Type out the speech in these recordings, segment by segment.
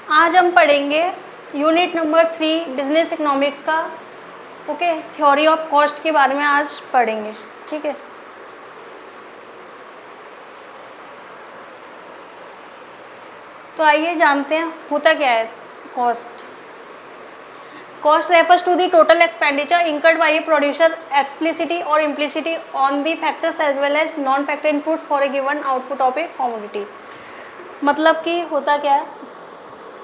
आज हम पढ़ेंगे यूनिट नंबर 3 बिजनेस इकोनॉमिक्स का ओके थ्योरी ऑफ कॉस्ट के बारे में आज पढ़ेंगे। ठीक है, तो आइए जानते हैं होता क्या है cost. Cost refers to the total expenditure incurred by a producer explicitly और implicitly on the factors as well as non factor inputs for a given output of a commodity. मतलब कि होता क्या है,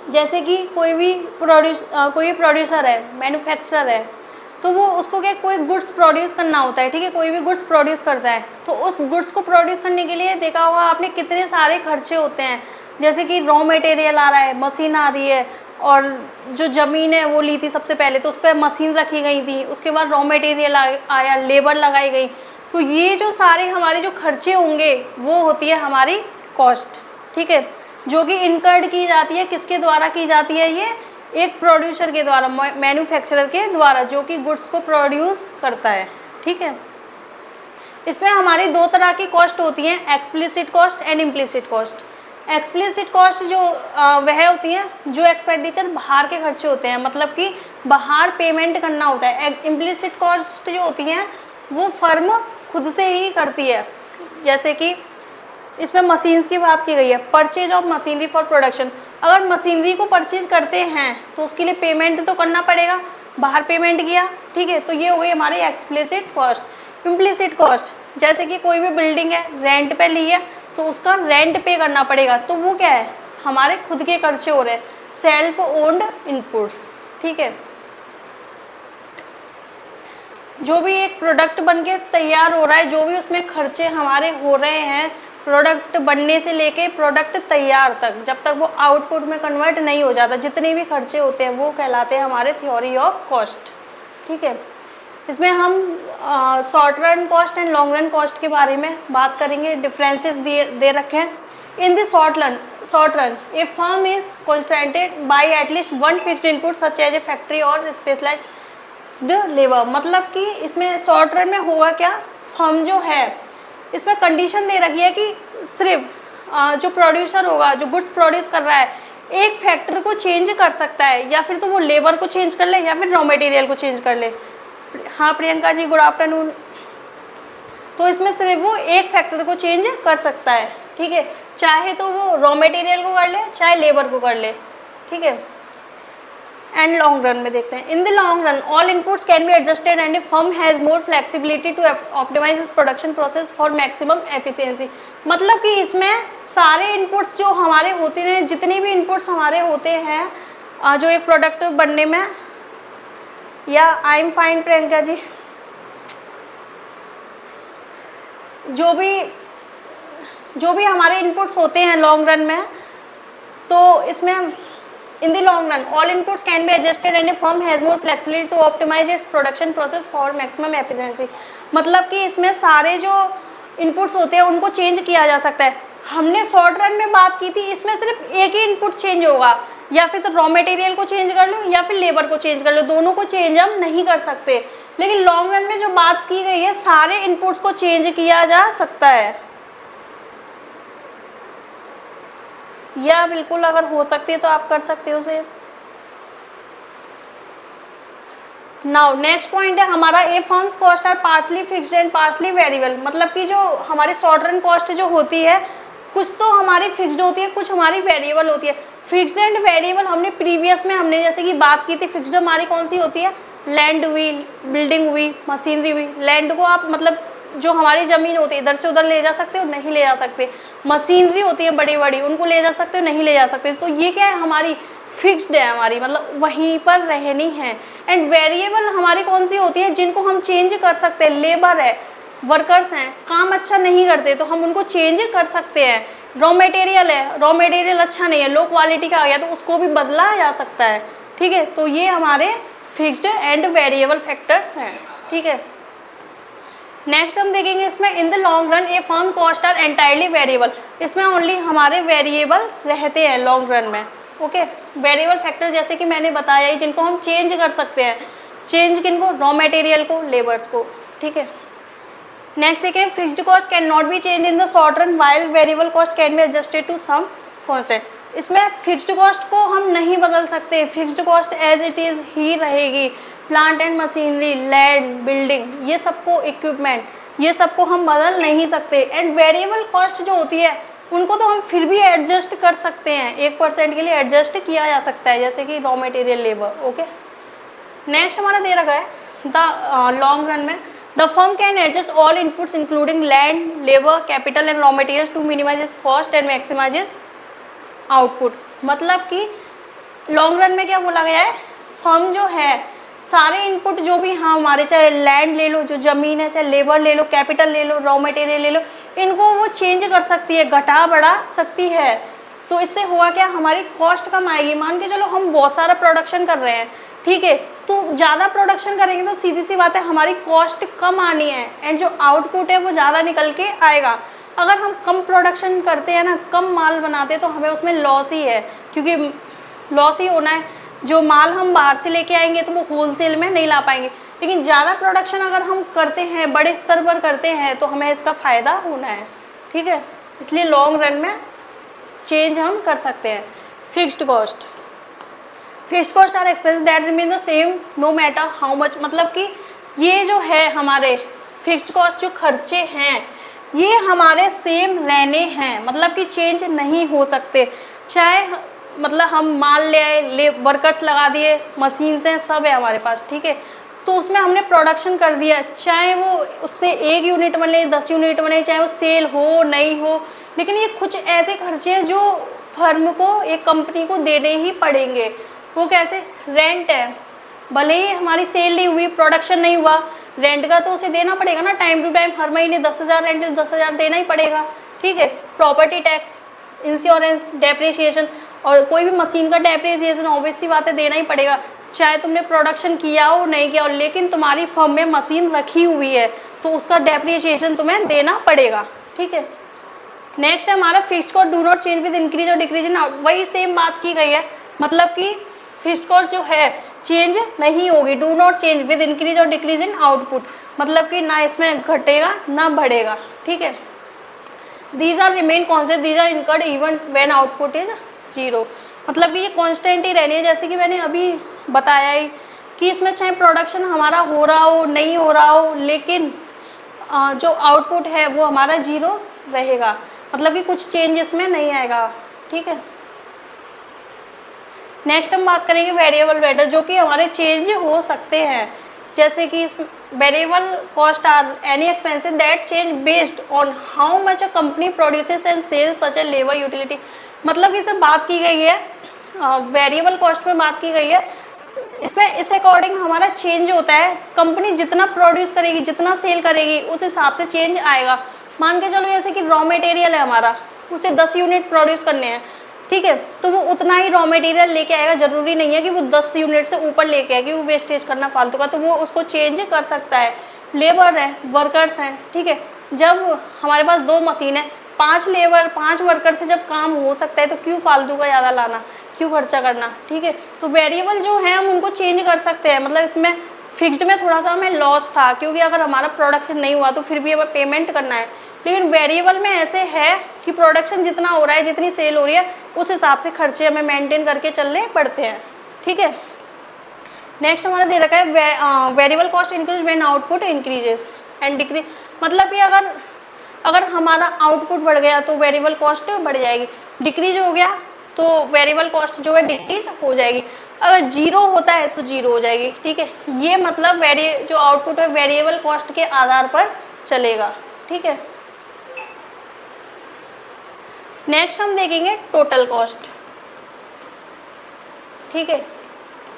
जैसे कि कोई प्रोड्यूसर है, मैन्युफैक्चरर है, तो वो उसको क्या कोई गुड्स प्रोड्यूस करना होता है। ठीक है, कोई भी गुड्स प्रोड्यूस करता है तो उस गुड्स को प्रोड्यूस करने के लिए देखा होगा आपने कितने सारे खर्चे होते हैं। जैसे कि रॉ मटेरियल आ रहा है, मशीन आ रही है, और जो ज़मीन है वो ली थी सबसे पहले तो उस पर मशीन रखी गई थी, उसके बाद रॉ मटेरियल आया, लेबर लगाई गई। तो ये जो सारे हमारे जो खर्चे होंगे वो होती है हमारी कॉस्ट। ठीक है, जो कि इनकर्ड की जाती है, किसके द्वारा की जाती है, ये एक प्रोड्यूसर के द्वारा, मैन्युफैक्चरर के द्वारा, जो कि गुड्स को प्रोड्यूस करता है। ठीक है, इसमें हमारी दो तरह की कॉस्ट होती हैं, explicit cost and implicit cost. Explicit cost जो वह होती है जो एक्सपेंडिचर बाहर के खर्चे होते हैं, मतलब कि बाहर पेमेंट करना होता है। इम्प्लिसिट कॉस्ट जो होती हैं वो फर्म खुद से ही करती है। जैसे कि इसमें मशीन्स की बात की गई है, purchase of machinery for production. अगर मशीनरी को परचेज करते हैं तो उसके लिए पेमेंट तो करना पड़ेगा, बाहर पेमेंट किया। ठीक है, तो ये हो गई हमारी एक्सप्लिसिट कॉस्ट। इम्प्लिसिट कॉस्ट, जैसे कि कोई भी बिल्डिंग है, रेंट पे ली है तो उसका रेंट पे करना पड़ेगा, तो वो क्या है, हमारे खुद के खर्चे हो रहे हैं, सेल्फ ओन्ड इनपुट्स। ठीक है, जो भी एक प्रोडक्ट बन के तैयार हो रहा है, जो भी उसमें खर्चे हमारे हो रहे हैं, प्रोडक्ट बनने से लेके प्रोडक्ट तैयार तक, जब तक वो आउटपुट में कन्वर्ट नहीं हो जाता, जितने भी खर्चे होते हैं वो कहलाते हैं हमारे थ्योरी ऑफ कॉस्ट। ठीक है, इसमें हम short run cost and long run cost के बारे में बात करेंगे। डिफरेंसेस दे रखे हैं। In the short run a firm is constrained by at least one fixed input such as a factory और स्पेशलाइज्ड लेबर। मतलब कि इसमें शॉर्ट रन में होगा क्या, फर्म जो है इसमें कंडीशन दे रखी है कि सिर्फ जो प्रोड्यूसर होगा, जो गुड्स प्रोड्यूस कर रहा है, एक फैक्टर को चेंज कर सकता है, या फिर तो वो लेबर को चेंज कर ले या फिर रॉ मटेरियल को चेंज कर ले। हाँ प्रियंका जी, गुड आफ्टरनून। तो इसमें सिर्फ वो एक फैक्टर को चेंज कर सकता है। ठीक है, चाहे तो वो रॉ मटेरियल को कर ले, चाहे लेबर को कर ले। ठीक है, एंड लॉन्ग रन में देखते हैं। In the long run all inputs can be adjusted and a firm has more flexibility to optimize इस production process for maximum efficiency. मतलब कि इसमें सारे इनपुट्स जो हमारे होते हैं, जितने भी इनपुट्स हमारे होते हैं जो एक प्रोडक्ट बनने में, या I am fine Priyanka ji, जो भी हमारे इनपुट्स होते हैं लॉन्ग रन में, तो इसमें in the long run all inputs can be adjusted and a firm has more flexibility to optimise its production process for maximum efficiency. मतलब कि इसमें सारे जो इनपुट्स होते हैं उनको चेंज किया जा सकता है। हमने शॉर्ट रन में बात की थी, इसमें सिर्फ एक ही इनपुट चेंज होगा, या फिर तो रॉ मटेरियल को चेंज कर लो या फिर लेबर को चेंज कर लो, दोनों को चेंज हम नहीं कर सकते। लेकिन लॉन्ग रन में जो बात की गई है, सारे इनपुट्स को चेंज किया जा सकता है, या बिल्कुल अगर हो सकती है तो आप कर सकते हो उसे। नाउ नेक्स्ट पॉइंट है हमारा, a firm's cost are partly fixed and partly variable. मतलब कि जो हमारी शॉर्ट रन कॉस्ट जो होती है, कुछ तो हमारी फिक्स्ड होती है, कुछ हमारी वेरिएबल होती है। फिक्स्ड एंड वेरिएबल हमने प्रीवियस में हमने जैसे कि बात की थी। फिक्स्ड हमारी कौन सी होती है, लैंड हुई, बिल्डिंग हुई, मशीनरी हुई। लैंड को आप मतलब जो हमारी ज़मीन होती है इधर से उधर ले जा सकते हो, नहीं ले जा सकते। मशीनरी होती है बड़ी बड़ी, उनको ले जा सकते हो, नहीं ले जा सकते। तो ये क्या है, हमारी फिक्स्ड है, हमारी मतलब वहीं पर रहनी है। एंड वेरिएबल हमारी कौन सी होती है, जिनको हम चेंज कर सकते हैं। लेबर है, वर्कर्स हैं, काम अच्छा नहीं करते तो हम उनको चेंज कर सकते हैं। रॉ मटेरियल है, रॉ मटेरियल अच्छा नहीं है, लो क्वालिटी का आ गया तो उसको भी बदला जा सकता है। ठीक है, तो ये हमारे फिक्स्ड एंड वेरिएबल फैक्टर्स हैं। ठीक है, नेक्स्ट हम देखेंगे इसमें in the long run a firm cost are entirely variable. इसमें ओनली हमारे वेरिएबल रहते हैं लॉन्ग रन में। ओके, वेरिएबल फैक्टर जैसे कि मैंने बताया ही, जिनको हम चेंज कर सकते हैं। चेंज किनको, रॉ मटेरियल को, लेबर्स को। ठीक है, नेक्स्ट देखिए, fixed cost can not be change in the short run while variable cost can be adjusted to some constant. इसमें फिक्स्ड कॉस्ट को हम नहीं बदल सकते, fixed cost as it is ही रहेगी। Plant and machinery, land, building, ये सबको, इक्विपमेंट, ये सबको हम बदल नहीं सकते। एंड वेरिएबल कॉस्ट जो होती है उनको तो हम फिर भी एडजस्ट कर सकते हैं, 1% के लिए एडजस्ट किया जा सकता है, जैसे कि raw material, labour. Okay, next हमारा दे रखा है द लॉन्ग रन में the firm can adjust all inputs including land, labour, capital and raw materials to minimise cost and maximise output. मतलब कि लॉन्ग रन में क्या बोला गया है, फर्म जो है सारे इनपुट जो भी हमारे, चाहे लैंड ले लो, जो ज़मीन है, चाहे लेबर ले लो, कैपिटल ले लो, रॉ मटेरियल ले लो, इनको वो चेंज कर सकती है, घटा बढ़ा सकती है। तो इससे हुआ क्या, हमारी कॉस्ट कम आएगी। मान के चलो हम बहुत सारा प्रोडक्शन कर रहे हैं, ठीक है, तो ज़्यादा प्रोडक्शन करेंगे तो सीधी सी बात है हमारी कॉस्ट कम आनी है एंड जो आउटपुट है वो ज़्यादा निकल के आएगा। अगर हम कम प्रोडक्शन करते हैं ना, कम माल बनाते हैं, तो हमें उसमें लॉस ही है, क्योंकि लॉस ही होना है। जो माल हम बाहर से लेके आएंगे तो वो होलसेल में नहीं ला पाएंगे, लेकिन ज़्यादा प्रोडक्शन अगर हम करते हैं, बड़े स्तर पर करते हैं, तो हमें इसका फ़ायदा होना है, ठीक है। इसलिए लॉन्ग रन में चेंज हम कर सकते हैं। Fixed cost, fixed cost are expense that remain the same no matter how much. मतलब कि ये जो है हमारे फिक्स्ड कॉस्ट जो खर्चे हैं ये हमारे सेम रहने हैं, मतलब कि चेंज नहीं हो सकते। चाहे मतलब हम माल ले आए, वर्कर्स लगा दिए, मशीन से सब है हमारे पास, ठीक है, तो उसमें हमने प्रोडक्शन कर दिया, चाहे वो उससे 1 यूनिट बने, 10 यूनिट बने, चाहे वो सेल हो नहीं हो, लेकिन ये कुछ ऐसे खर्चे हैं जो फर्म को, एक कंपनी को देने ही पड़ेंगे। वो कैसे, रेंट है, भले ही हमारी सेल नहीं हुई, प्रोडक्शन नहीं हुआ, रेंट का तो उसे देना पड़ेगा ना, टाइम टू टाइम, हर महीने 10,000 रेंट है तो 10,000 देना ही पड़ेगा, ठीक है। प्रॉपर्टी टैक्स, इंश्योरेंस, डेप्रिसिएशन, और कोई भी मशीन का डेप्रिसिएशन ऑब्वियस सी बात है देना ही पड़ेगा, चाहे तुमने प्रोडक्शन किया हो नहीं किया हो, लेकिन तुम्हारी फर्म में मशीन रखी हुई है तो उसका डेप्रिसिएशन तुम्हें देना पड़ेगा, ठीक है। नेक्स्ट है हमारा fixed cost do not change with increase or decrease in out. वही सेम बात की गई है, मतलब कि फिक्स्ड कॉस्ट जो है चेंज नहीं होगी, do not change with increase or decrease in output, मतलब कि ना इसमें घटेगा ना बढ़ेगा, ठीक है। These are remain constant, these are incurred even when output is 0। मतलब कि ये कॉन्स्टेंट ही रहनी है, जैसे कि मैंने अभी बताया ही कि इसमें चाहे प्रोडक्शन हमारा हो रहा हो नहीं हो रहा हो, लेकिन जो आउटपुट है वो हमारा 0 रहेगा, मतलब कि कुछ चेंज इसमें नहीं आएगा, ठीक है। नेक्स्ट हम बात करेंगे वेरिएबल वेटर, जो कि हमारे चेंज हो सकते हैं, जैसे कि variable cost are any expenses that change based on how much a company produces and sells such a labour utility. मतलब कि इसमें बात की गई है, वेरिएबल कॉस्ट में बात की गई है, इसमें इस अकॉर्डिंग हमारा चेंज होता है, कंपनी जितना प्रोड्यूस करेगी, जितना सेल करेगी, उस हिसाब से चेंज आएगा। मान के चलो जैसे कि रॉ मटेरियल है हमारा, उसे 10 यूनिट प्रोड्यूस करने हैं, ठीक है, तो वो उतना ही रॉ मटेरियल लेके आएगा, ज़रूरी नहीं है कि वो 10 यूनिट से ऊपर लेके आए, कि वो वेस्टेज करना फालतू का, तो वो उसको चेंज कर सकता है। लेबर है, वर्कर्स हैं, ठीक है, जब हमारे पास 2 मशीन है, 5 लेबर 5 वर्कर से जब काम हो सकता है, तो क्यों फालतू का ज़्यादा लाना, क्यों खर्चा करना, ठीक है। तो वेरिएबल जो है हम उनको चेंज कर सकते हैं, मतलब इसमें फिक्स्ड में थोड़ा सा हमें लॉस था, क्योंकि अगर हमारा प्रोडक्शन नहीं हुआ तो फिर भी हमें पेमेंट करना है, लेकिन वेरिएबल में ऐसे है कि प्रोडक्शन जितना हो रहा है, जितनी सेल हो रही है, उस हिसाब से खर्चे हमें मेंटेन करके चलने पड़ते हैं, ठीक है। नेक्स्ट हमारा दे रखा है variable cost increase when output increases and decrease. मतलब कि अगर हमारा आउटपुट बढ़ गया तो वेरिएबल कॉस्ट बढ़ जाएगी, डिक्रीज हो गया तो वेरिएबल कॉस्ट जो है डिक्रीज हो जाएगी, अगर 0 होता है तो 0 हो जाएगी, ठीक है। ये मतलब जो आउटपुट है वेरिएबल कॉस्ट के आधार पर चलेगा, ठीक है। नेक्स्ट हम देखेंगे टोटल कॉस्ट, ठीक है।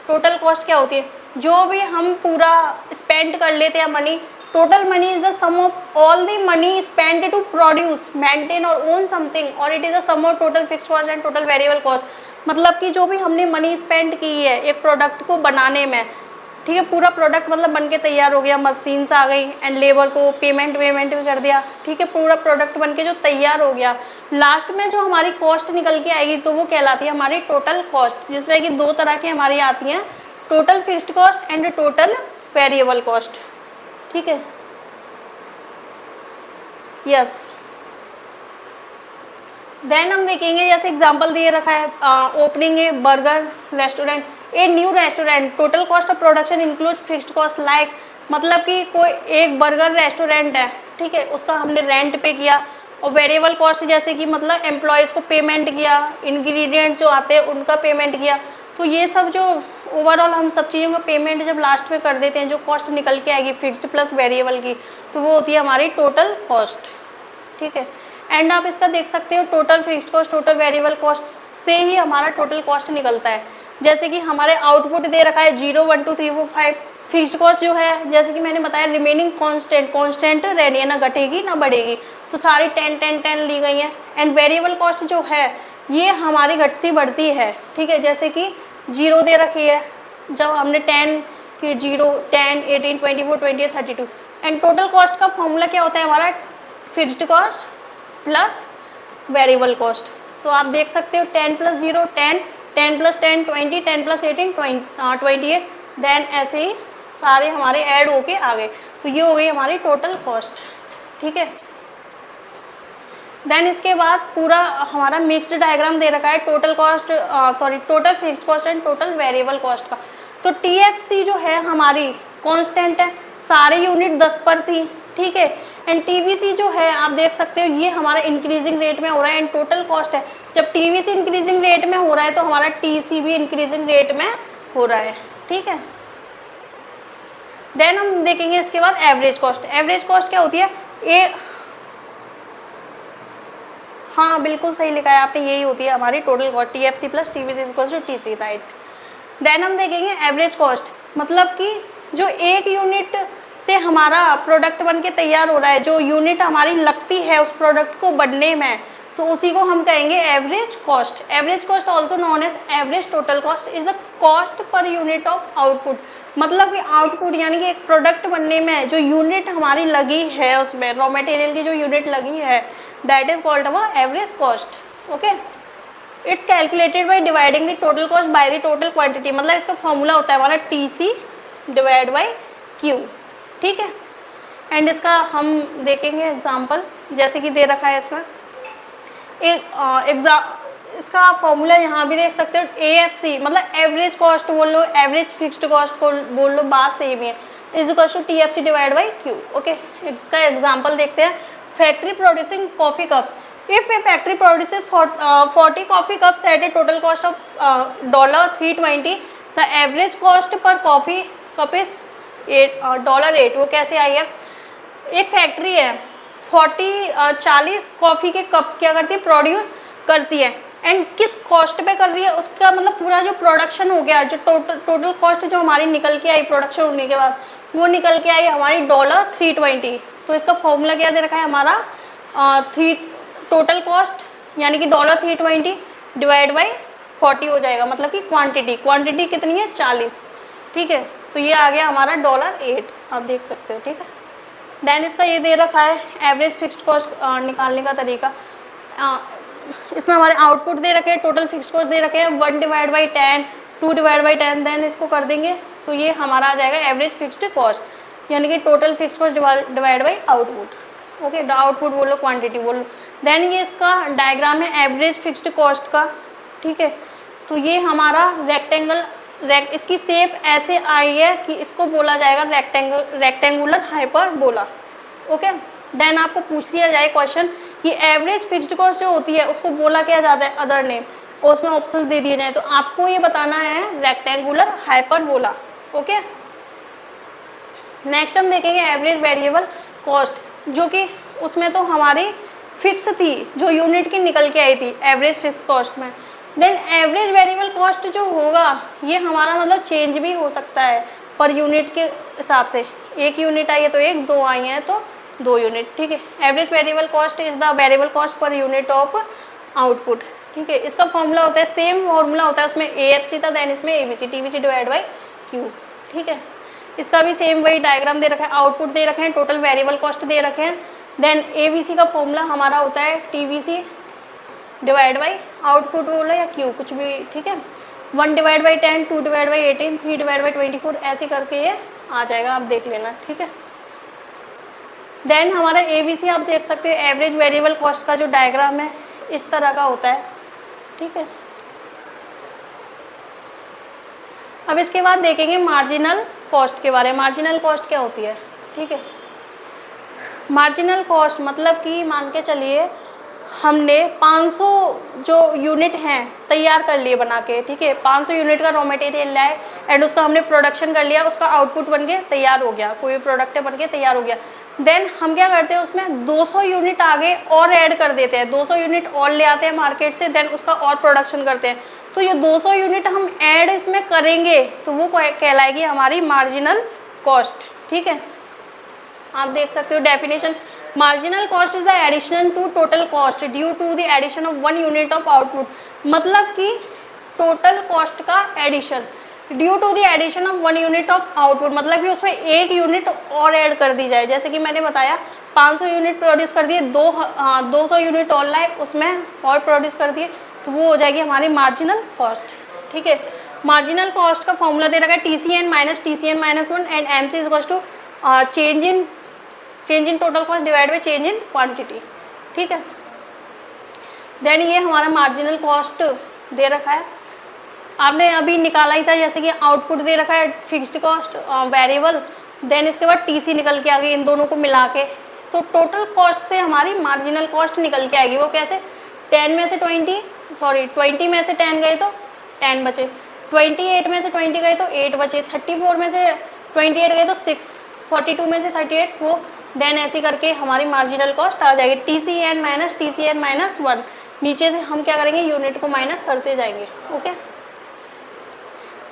टोटल कॉस्ट क्या होती है, जो भी हम पूरा स्पेंड कर लेते हैं money, total money is the sum of all the money spend to produce, maintain or own something, और it is the sum of total fixed cost and total variable cost. मतलब कि जो भी हमने मनी स्पेंड की है एक product को बनाने में, ठीक है, पूरा प्रोडक्ट मतलब बन के तैयार हो गया, मशीन्स आ गई एंड लेबर को पेमेंट भी कर दिया, ठीक है, पूरा प्रोडक्ट बन के जो तैयार हो गया, लास्ट में जो हमारी कॉस्ट निकल के आएगी तो वो कहलाती है हमारी टोटल कॉस्ट, जिसमें कि 2 तरह की हमारी आती हैं, total fixed cost and total variable cost, ठीक है। यस, देन हम देखेंगे जैसे एग्जांपल दिए रखा है opening A burger restaurant, a new restaurant, total cost of production include fixed cost like, मतलब कि कोई एक बर्गर रेस्टोरेंट है, ठीक है, उसका हमने रेंट पे किया, और वेरिएबल कॉस्ट जैसे कि मतलब एम्प्लॉयज़ को पेमेंट किया, इंग्रेडिएंट्स जो आते हैं उनका पेमेंट किया, तो ये सब जो ओवरऑल हम सब चीज़ों का पेमेंट जब लास्ट में कर देते हैं, जो कॉस्ट निकल के आएगी फिक्स्ड प्लस वेरिएबल की, तो वो होती है हमारी टोटल कॉस्ट, ठीक है। एंड आप इसका देख सकते हो total fixed cost total variable cost से ही हमारा टोटल कॉस्ट निकलता है। जैसे कि हमारे आउटपुट दे रखा है 0 1 2 3 4 5, फिक्स्ड कॉस्ट जो है जैसे कि मैंने बताया रिमेनिंग कांस्टेंट रहनी है, ना घटेगी ना बढ़ेगी, तो सारी 10 10 10 ली गई है। एंड वेरिएबल कॉस्ट जो है ये हमारी घटती बढ़ती है, ठीक है, जैसे कि 0 दे रखी है, जब हमने 10 फिर 0 10 18 24 28 32, एंड टोटल कॉस्ट का फॉर्मूला क्या होता है हमारा fixed cost plus variable cost. तो आप देख सकते हो 10 + 0 10, 10 + 10 20, 10 + 18 28, देन ऐसे ही सारे हमारे ऐड होके आ गए, तो ये हो गई हमारी टोटल कॉस्ट, ठीक है। देन इसके बाद पूरा हमारा मिक्स्ड डायग्राम दे रखा है total cost total fixed cost and total variable cost का। तो TFC जो है हमारी कांस्टेंट है, सारे यूनिट 10 पर थी, ठीक है, एंड TVC जो है आप देख सकते हो ये हमारा इंक्रीजिंग रेट में हो रहा है, एंड टोटल कॉस्ट है, जब TVC इंक्रीजिंग रेट में हो रहा है तो हमारा TC भी इंक्रीजिंग रेट में हो रहा है, ठीक है। देन हम देखेंगे इसके बाद एवरेज कॉस्ट। एवरेज कॉस्ट क्या होती है, ये हाँ बिल्कुल सही लिखा है आपने, यही होती है हमारी total cost TFC plus TVC equals to TC, right. Then हम देखेंगे एवरेज कॉस्ट, मतलब कि जो एक यूनिट से हमारा प्रोडक्ट बन के तैयार हो रहा है, जो यूनिट हमारी लगती है उस प्रोडक्ट को बनने में, तो उसी को हम कहेंगे average cost. Average cost also known as average total cost is the cost per unit of output, मतलब कि आउटपुट यानी कि एक प्रोडक्ट बनने में जो यूनिट हमारी लगी है, उसमें रॉ मटेरियल की जो यूनिट लगी है, that is called our average cost, okay. It's calculated by dividing the total cost by the total quantity, मतलब इसका फॉर्मूला होता है हमारा TC डिवाइड बाय Q, ठीक है। एंड इसका हम देखेंगे एग्जांपल, जैसे कि दे रखा है इसमें एक इसका फॉर्मूला यहाँ भी देख सकते हो AFC, मतलब एवरेज कॉस्ट बोल लो, एवरेज फिक्स्ड कॉस्ट को बोल लो, बात सेम ही है, is equal to TFC divide by Q, okay. इसका एग्जांपल देखते हैं, factory producing coffee cups, if a factory produces 40 coffee cups at a total cost of $320, the average cost per coffee cup is $8। वो कैसे आई है, एक factory है 40 coffee के cup क्या करती है, प्रोड्यूस करती है, एंड किस कॉस्ट पे कर रही है, उसका मतलब पूरा जो प्रोडक्शन हो गया, जो टोटल कॉस्ट जो हमारी निकल के आई प्रोडक्शन होने के बाद, वो निकल के आई हमारी $320। तो इसका फॉर्मूला क्या दे रखा है हमारा टोटल कॉस्ट यानी कि $320 डिवाइड बाई 40 हो जाएगा, मतलब कि क्वांटिटी कितनी है 40, ठीक है। तो ये आ गया हमारा $8, आप देख सकते हो, ठीक है। देन इसका ये दे रखा है एवरेज फिक्स्ड कॉस्ट निकालने का तरीका, इसमें हमारे आउटपुट दे रखे हैं, टोटल फिक्स्ड कॉस्ट दे रखे हैं 1 divide by 10, 2 divide by 10, then इसको कर देंगे तो ये हमारा आ जाएगा एवरेज फिक्स्ड कॉस्ट, यानी कि total fixed cost divide by output, okay. Output बोलो क्वांटिटी बोलो। देन ये इसका डायग्राम है एवरेज फिक्स्ड कॉस्ट का, ठीक है। तो ये हमारा इसकी शेप ऐसे आई है कि इसको बोला जाएगा रेक्टेंगुलर हाइपरबोला, ओके। देन आपको पूछ लिया जाए क्वेश्चन कि एवरेज फिक्स्ड कॉस्ट जो होती है उसको बोला क्या जाता है अदर नेम, और उसमें ऑप्शंस दे दिए जाए, तो आपको ये बताना है रेक्टेंगुलर हाइपरबोला, ओके। नेक्स्ट हम देखेंगे एवरेज वेरिएबल कॉस्ट, जो कि उसमें तो हमारी फिक्स थी, जो यूनिट की निकल के आई थी एवरेज फिक्स कॉस्ट में। देन एवरेज वेरिएबल कॉस्ट जो होगा ये हमारा मतलब चेंज भी हो सकता है पर यूनिट के हिसाब से, एक यूनिट आई है तो 1, 2 आई हैं तो 2 यूनिट, ठीक है। Average variable cost is the variable cost per unit of output, ठीक है। इसका फॉर्मूला होता है सेम फॉर्मूला होता है, उसमें AFC था, देन इसमें ABC TVC divide by Q, ठीक है। इसका भी सेम वही डायग्राम दे रखा है, आउटपुट दे रखे हैं, टोटल वेरिएबल कॉस्ट दे रखे हैं, देन ABC का फॉर्मूला हमारा होता है TVC डिवाइड बाई आउटपुट बोलो या Q कुछ भी, ठीक है। 1 divide by 10, 2 divide by 18, 3 divide by 24, ऐसे करके ये आ जाएगा, आप देख लेना, ठीक है। देन हमारा ABC आप देख सकते हो एवरेज वेरिएबल कॉस्ट का जो डायग्राम है, इस तरह का होता है, ठीक है। अब इसके बाद देखेंगे मार्जिनल कॉस्ट के बारे में। मार्जिनल कॉस्ट क्या होती है, ठीक है। मार्जिनल कॉस्ट मतलब कि मान के चलिए हमने 500 जो यूनिट हैं तैयार कर लिए बना के, ठीक है। 500 यूनिट का रॉ मटेरियल लाए एंड उसका हमने प्रोडक्शन कर लिया, उसका आउटपुट बन के तैयार हो गया, कोई प्रोडक्ट बन के तैयार हो गया। देन हम क्या करते हैं, उसमें 200 यूनिट आगे और ऐड कर देते हैं, 200 यूनिट और ले आते हैं मार्केट से, देन उसका और प्रोडक्शन करते हैं। तो ये 200 यूनिट हम ऐड इसमें करेंगे तो वो कहलाएगी हमारी मार्जिनल कॉस्ट, ठीक है। आप देख सकते हो definition, marginal cost is the addition to total cost due to the addition of 1 unit of output. मतलब कि टोटल कॉस्ट का addition due to the addition of 1 unit of output, मतलब कि उसमें 1 यूनिट और ऐड कर दी जाए। जैसे कि मैंने बताया 500 यूनिट प्रोड्यूस कर दिए, 200 यूनिट और लाए उसमें और प्रोड्यूस कर दिए, तो वो हो जाएगी हमारी मार्जिनल कॉस्ट, ठीक है। मार्जिनल कॉस्ट का फॉर्मूला दे रखा है TCN minus TCN minus 1 and MC is equals to change in total cost divide by change in quantity, ठीक है। देन ये हमारा मार्जिनल कॉस्ट दे रखा है, आपने अभी निकाला ही था। जैसे कि आउटपुट दे रखा है फिक्स्ड कॉस्ट वेरिएबल, देन इसके बाद TC निकल के आ गई इन दोनों को मिला के, तो टोटल कॉस्ट से हमारी मार्जिनल कॉस्ट निकल के आएगी। वो कैसे, 20 में से 10 गए तो 10 बचे, 28 में से 20 गए तो 8 बचे, 34 में से 28 गए तो 6, 42 में से 38 4, देन ऐसे करके हमारी मार्जिनल कॉस्ट आ जाएगी। TCN माइनस 1, नीचे से हम क्या करेंगे, यूनिट को माइनस करते जाएंगे, ओके।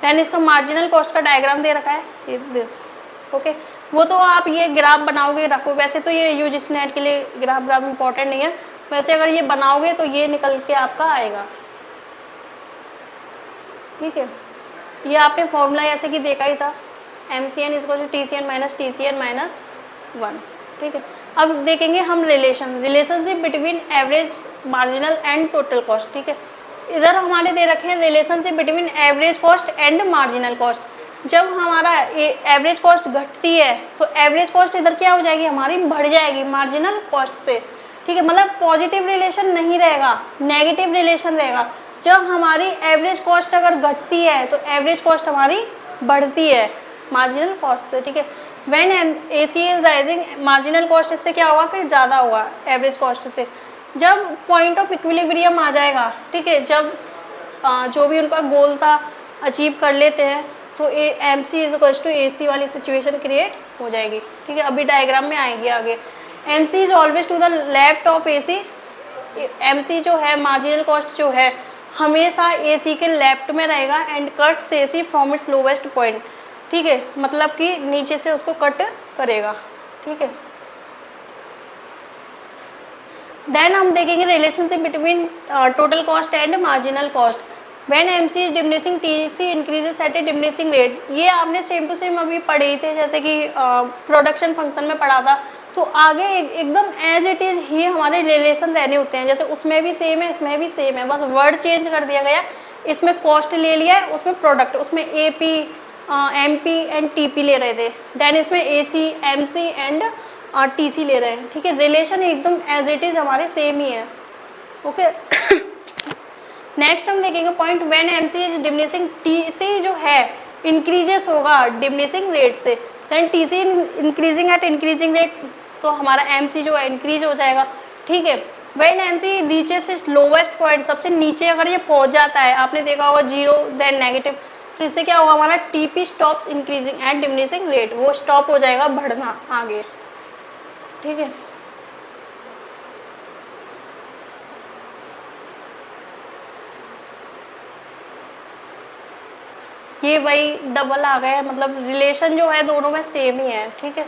देन इसका मार्जिनल कॉस्ट का डायग्राम दे रखा है दिस, ओके। वो तो आप ये ग्राफ बनाओगे रखो, वैसे तो ये यूजीसी नेट के लिए ग्राफ इंपॉर्टेंट नहीं है, वैसे अगर ये बनाओगे तो ये निकल के आपका आएगा, ठीक है। ये आपने फॉर्मूला ऐसे कि देखा ही था, MCN इज TCN माइनस 1, ठीक है। अब देखेंगे हम relationship between average marginal and total cost, ठीक है। इधर हमारे दे रखे हैं relationship between average cost and marginal cost. जब हमारा एवरेज कॉस्ट घटती है तो एवरेज कॉस्ट इधर क्या हो जाएगी, हमारी बढ़ जाएगी मार्जिनल कॉस्ट से, ठीक है। मतलब पॉजिटिव रिलेशन नहीं रहेगा, नेगेटिव रिलेशन रहेगा। जब हमारी एवरेज कॉस्ट अगर घटती है तो एवरेज कॉस्ट हमारी बढ़ती है मार्जिनल कॉस्ट से, ठीक है। When AC is rising, marginal cost इससे क्या होगा, फिर ज़्यादा होगा एवरेज कॉस्ट से। जब पॉइंट ऑफ इक्विलिब्रियम आ जाएगा, ठीक है, जब जो भी उनका गोल था अचीव कर लेते हैं तो MC is equals to AC वाली सिचुएशन क्रिएट हो जाएगी, ठीक है। अभी डायग्राम में आएंगे आगे। MC is always to the left of AC। MC जो है मार्जिनल कॉस्ट जो है हमेशा AC के लेफ्ट में रहेगा and cuts AC from its lowest point, ठीक है। मतलब कि नीचे से उसको कट करेगा, ठीक है। देन हम देखेंगे relationship between total cost and marginal cost. When MC is diminishing TC increases eight A diminishing rate. ये आपने सेम टू सेम अभी पढ़े ही थे, जैसे कि प्रोडक्शन फंक्शन में पढ़ा था। तो आगे एकदम एज इट इज़ ही हमारे रिलेशन रहने होते हैं, जैसे उसमें भी सेम है इसमें भी सेम है, बस वर्ड चेंज कर दिया गया। इसमें कॉस्ट ले लिया है, उसमें प्रोडक्ट, उसमें AP MP एंड TP ले रहे थे, देन इसमें AC MC एंड TC ले रहे हैं, ठीक है। रिलेशन एकदम एज इट इज़ हमारे सेम ही है, ओके। नेक्स्ट हम देखेंगे point, when MC is diminishing, TC जो है इंक्रीजेस होगा डिमिनिशिंग रेट से, then TC increasing at increasing rate, तो हमारा MC जो है इंक्रीज हो जाएगा, ठीक है। When MC reaches is lowest point, सबसे नीचे अगर ये पहुंच जाता है, आपने देखा होगा 0 देन नेगेटिव, तो इससे क्या होगा, हमारा TP stops increasing at diminishing rate, वो स्टॉप हो जाएगा बढ़ना आगे, ठीक है। ये वही डबल आ गया है, मतलब रिलेशन जो है दोनों में सेम ही है, ठीक है।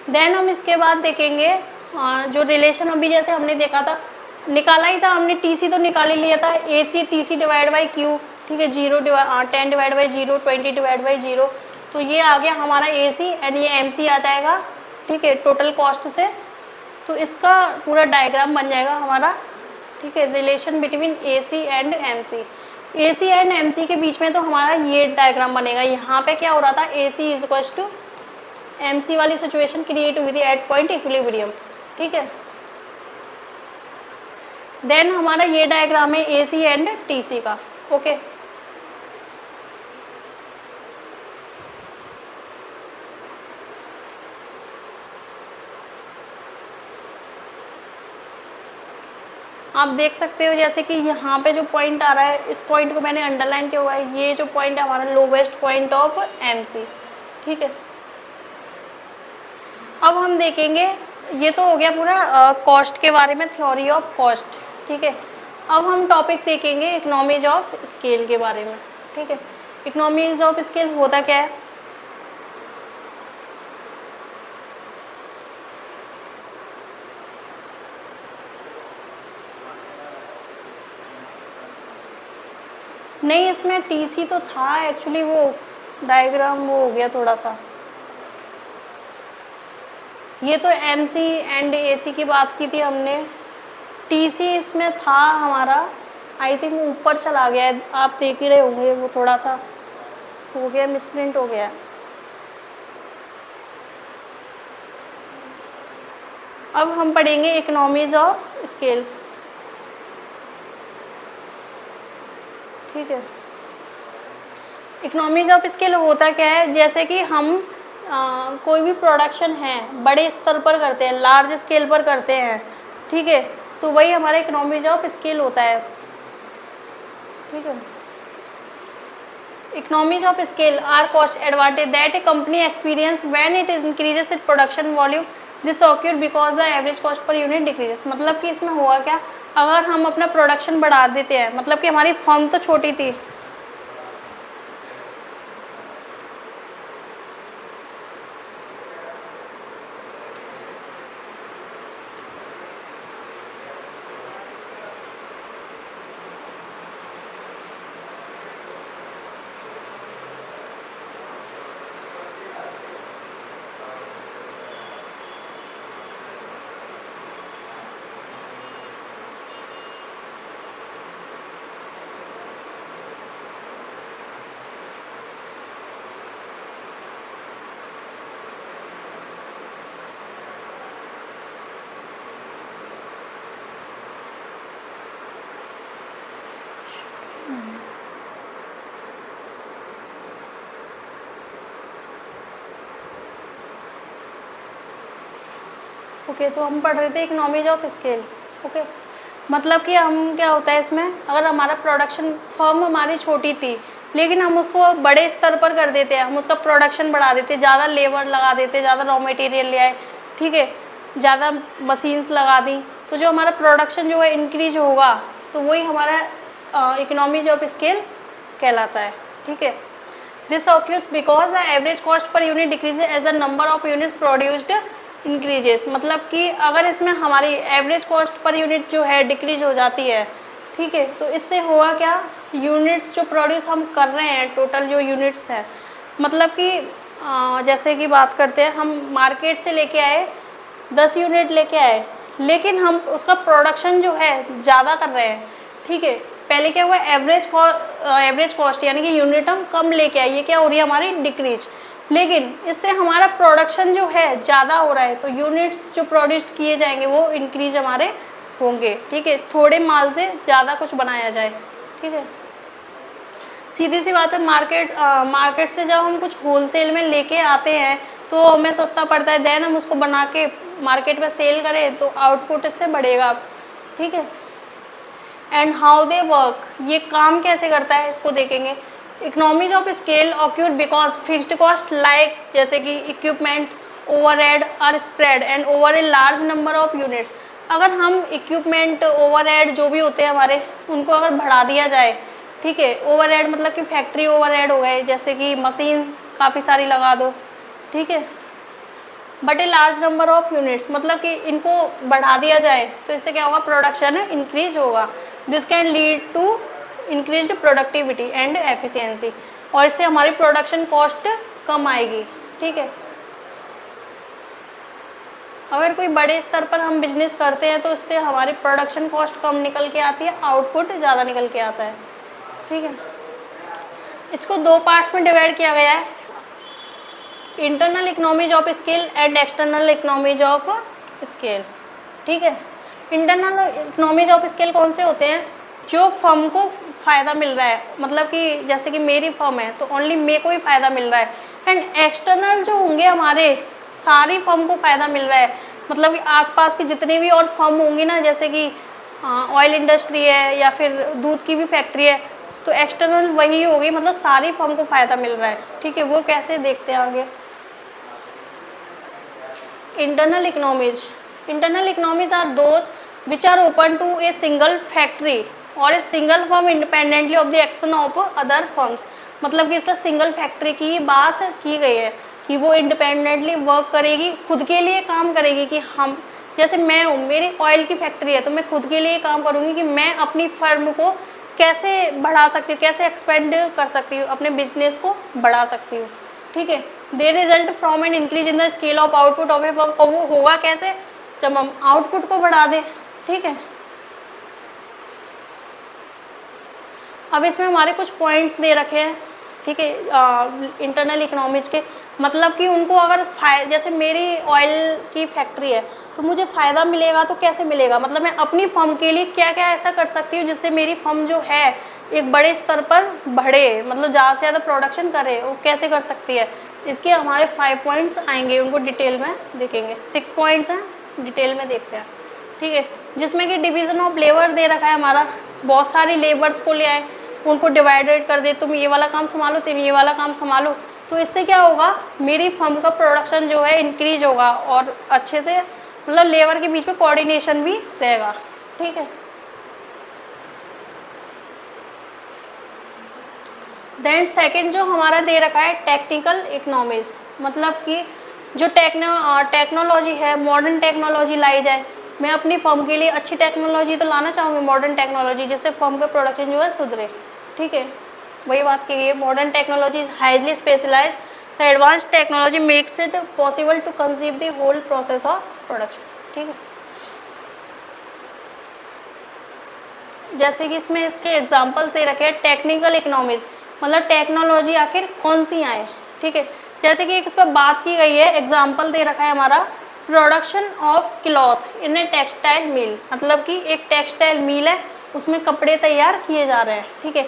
देन हम इसके बाद देखेंगे जो रिलेशन अभी जैसे हमने देखा था, निकाला ही था हमने, TC तो निकाल ही लिया था, AC TC divide by Q, ठीक है। 10 डिवाइड बाई 0, 20 डिवाइड बाई 0, तो ये आ गया हमारा AC एंड ये MC आ जाएगा, ठीक है, टोटल कॉस्ट से। तो इसका पूरा डायग्राम बन जाएगा हमारा, ठीक है, relation between AC and MC। AC and MC के बीच में तो हमारा ये डायग्राम बनेगा। यहाँ पे क्या हो रहा था, AC is equal to MC वाली सिचुएशन क्रिएट हुई थी एट पॉइंट इक्विलिब्रियम, ठीक है। देन हमारा ये डायग्राम है AC एंड TC का। ओके, आप देख सकते हो जैसे कि यहाँ पे जो पॉइंट आ रहा है, इस पॉइंट को मैंने अंडरलाइन किया हुआ है, ये जो पॉइंट है हमारा लोवेस्ट पॉइंट ऑफ MC। ठीक है, अब हम देखेंगे, ये तो हो गया पूरा कॉस्ट के बारे में, थ्योरी ऑफ कॉस्ट। ठीक है, अब हम टॉपिक देखेंगे इकोनॉमीज ऑफ स्केल के बारे में। ठीक है, इकोनॉमीज ऑफ स्केल होता क्या है? नहीं, इसमें TC तो था एक्चुअली, वो डायग्राम वो हो गया थोड़ा सा। ये तो MC एंड AC की बात की थी हमने, TC इसमें था हमारा, आई थिंक ऊपर चला गया है, आप देख ही रहे होंगे, वो थोड़ा सा हो गया, मिसप्रिंट हो गया। अब हम पढ़ेंगे इकोनॉमीज ऑफ स्केल। ठीक है, इकोनॉमीज ऑफ स्केल होता क्या है? जैसे कि हम कोई भी प्रोडक्शन है बड़े स्तर पर करते हैं, लार्ज स्केल पर करते हैं, ठीक है, तो वही हमारा इकोनॉमीज ऑफ स्केल होता है। ठीक है, economies of scale are cost advantage that a company experience when it is increases it production volume, this occur because the average cost per unit decreases. मतलब कि इसमें हुआ क्या, अगर हम अपना प्रोडक्शन बढ़ा देते हैं, मतलब कि हमारी फर्म तो छोटी थी, ओके, तो हम पढ़ रहे थे इकोनॉमीज ऑफ स्केल। ओके, मतलब कि हम क्या होता है इसमें, अगर हमारा प्रोडक्शन फर्म हमारी छोटी थी लेकिन हम उसको बड़े स्तर पर कर देते हैं, हम उसका प्रोडक्शन बढ़ा देते, ज़्यादा लेबर लगा देते, ज़्यादा रॉ मटेरियल ले आए, ठीक है, ज़्यादा मशीन्स लगा दी, तो जो हमारा प्रोडक्शन जो है इंक्रीज होगा, तो वही हमारा इकोनॉमीज ऑफ स्केल कहलाता है। ठीक है, this occurs because the average cost per unit decreases as the number of units produced increases. मतलब कि अगर इसमें हमारी एवरेज कॉस्ट पर यूनिट जो है डिक्रीज हो जाती है, ठीक है, तो इससे हुआ क्या, यूनिट्स जो प्रोड्यूस हम कर रहे हैं, टोटल जो यूनिट्स हैं, मतलब कि जैसे कि बात करते हैं, हम मार्केट से लेके आए 10 यूनिट लेके आए, लेकिन हम उसका प्रोडक्शन जो है ज़्यादा कर रहे हैं। ठीक है, पहले क्या हुआ, एवरेज कॉस्ट यानी कि यूनिट हम कम लेके आए, ये क्या हो रही है हमारी डिक्रीज, लेकिन इससे हमारा प्रोडक्शन जो है ज़्यादा हो रहा है, तो यूनिट्स जो प्रोड्यूस किए जाएंगे वो इंक्रीज हमारे होंगे। ठीक है, थोड़े माल से ज़्यादा कुछ बनाया जाए। ठीक है, सीधी सी बात है, मार्केट से जब हम कुछ होलसेल में लेके आते हैं तो हमें सस्ता पड़ता है, देन हम उसको बना के मार्केट में सेल करें तो आउटपुट इससे बढ़ेगा। ठीक है, एंड हाउ दे वर्क, ये काम कैसे करता है इसको देखेंगे। Economies of scale occur because fixed cost like जैसे कि equipment, overhead are spread and over a large number of units. अगर हम इक्विपमेंट, ओवरहेड जो भी होते हैं हमारे, उनको अगर बढ़ा दिया जाए, ठीक है, ओवरहेड मतलब कि फैक्ट्री ओवरहेड हो गए, जैसे कि मशीन्स काफ़ी सारी लगा दो, ठीक है, but A large number of units, मतलब कि इनको बढ़ा दिया जाए तो इससे क्या होगा, प्रोडक्शन इंक्रीज होगा। This can lead to increased productivity and efficiency, और इससे हमारी प्रोडक्शन कॉस्ट कम आएगी। ठीक है, अगर कोई बड़े स्तर पर हम बिजनेस करते हैं तो इससे हमारी प्रोडक्शन कॉस्ट कम निकल के आती है, आउटपुट ज़्यादा निकल के आता है। ठीक है, इसको 2 पार्ट्स में डिवाइड किया गया है, internal economies of scale and external economies of scale. ठीक है, इंटरनल इकोनॉमीज ऑफ स्केल कौन से होते हैं? जो फर्म को फ़ायदा मिल रहा है, मतलब कि जैसे कि मेरी फर्म है तो ओनली मेरे को ही फ़ायदा मिल रहा है। एंड एक्सटर्नल जो होंगे हमारे, सारी फर्म को फ़ायदा मिल रहा है, मतलब कि आसपास की जितनी भी और फर्म होंगी ना, जैसे कि ऑयल इंडस्ट्री है या फिर दूध की भी फैक्ट्री है, तो एक्सटर्नल वही होगी, मतलब सारी फर्म को फ़ायदा मिल रहा है। ठीक है, वो कैसे देखते हैं आगे। Internal economies. Internal economies are those which are open to a single factory or a single firm independently of the action of other firms. मतलब कि इसका सिंगल फैक्ट्री की बात की गई है कि वो इंडिपेंडेंटली वर्क करेगी, खुद के लिए काम करेगी। कि हम, जैसे मैं हूँ, मेरी ऑयल की फैक्ट्री है, तो मैं खुद के लिए काम करूँगी कि मैं अपनी फर्म को कैसे बढ़ा सकती हूँ, कैसे एक्सपेंड कर सकती हूँ, अपने बिजनेस को बढ़ा सकती हूँ। ठीक है, they result from an increase in the scale of output of a firm. और वो होगा कैसे? जब हम आउटपुट को बढ़ा दें। ठीक है, अब इसमें हमारे कुछ पॉइंट्स दे रखे हैं। ठीक है, इंटरनल इकोनॉमीज के, मतलब कि उनको अगर जैसे मेरी ऑयल की फैक्ट्री है तो मुझे फ़ायदा मिलेगा तो कैसे मिलेगा, मतलब मैं अपनी फर्म के लिए क्या क्या ऐसा कर सकती हूँ जिससे मेरी फर्म जो है एक बड़े स्तर पर बढ़े, मतलब ज़्यादा से ज़्यादा प्रोडक्शन करे, वो कैसे कर सकती है। इसके हमारे 5 पॉइंट्स आएंगे, उनको डिटेल में देखेंगे। 6 पॉइंट्स हैं, डिटेल में देखते हैं। ठीक है, जिसमें कि डिवीज़न ऑफ लेबर दे रखा है हमारा, बहुत सारी लेबर्स को ले आए, उनको डिवाइडेड कर दे, तुम ये वाला काम संभालो, तुम ये वाला काम संभालो। तो इससे क्या होगा, मेरी फर्म का प्रोडक्शन जो है इंक्रीज होगा और अच्छे से, मतलब लेबर के बीच में कोऑर्डिनेशन भी रहेगा। ठीक है, देन सेकंड जो हमारा दे रखा है टेक्निकल इकोनॉमीज, मतलब कि जो टेक्नोलॉजी है, मॉडर्न टेक्नोलॉजी लाई जाए। मैं अपनी फर्म के लिए अच्छी टेक्नोलॉजी तो लाना चाहूँगी, मॉडर्न टेक्नोलॉजी, जिससे फर्म का प्रोडक्शन जो है सुधरे। ठीक है, वही बात की गई है, modern technology is highly specialised, the advance technology makes it possible to conceive the whole process of production. ठीक है, जैसे कि इसमें इसके एग्जांपल्स दे रखे हैं टेक्निकल इकोनॉमीज, मतलब टेक्नोलॉजी आखिर कौन सी आए। ठीक है, जैसे कि एक इस पर बात की गई है, एग्जांपल दे रखा है हमारा, production of cloth in a textile mill, मतलब कि एक टेक्सटाइल मिल है, उसमें कपड़े तैयार किए जा रहे हैं। ठीक है,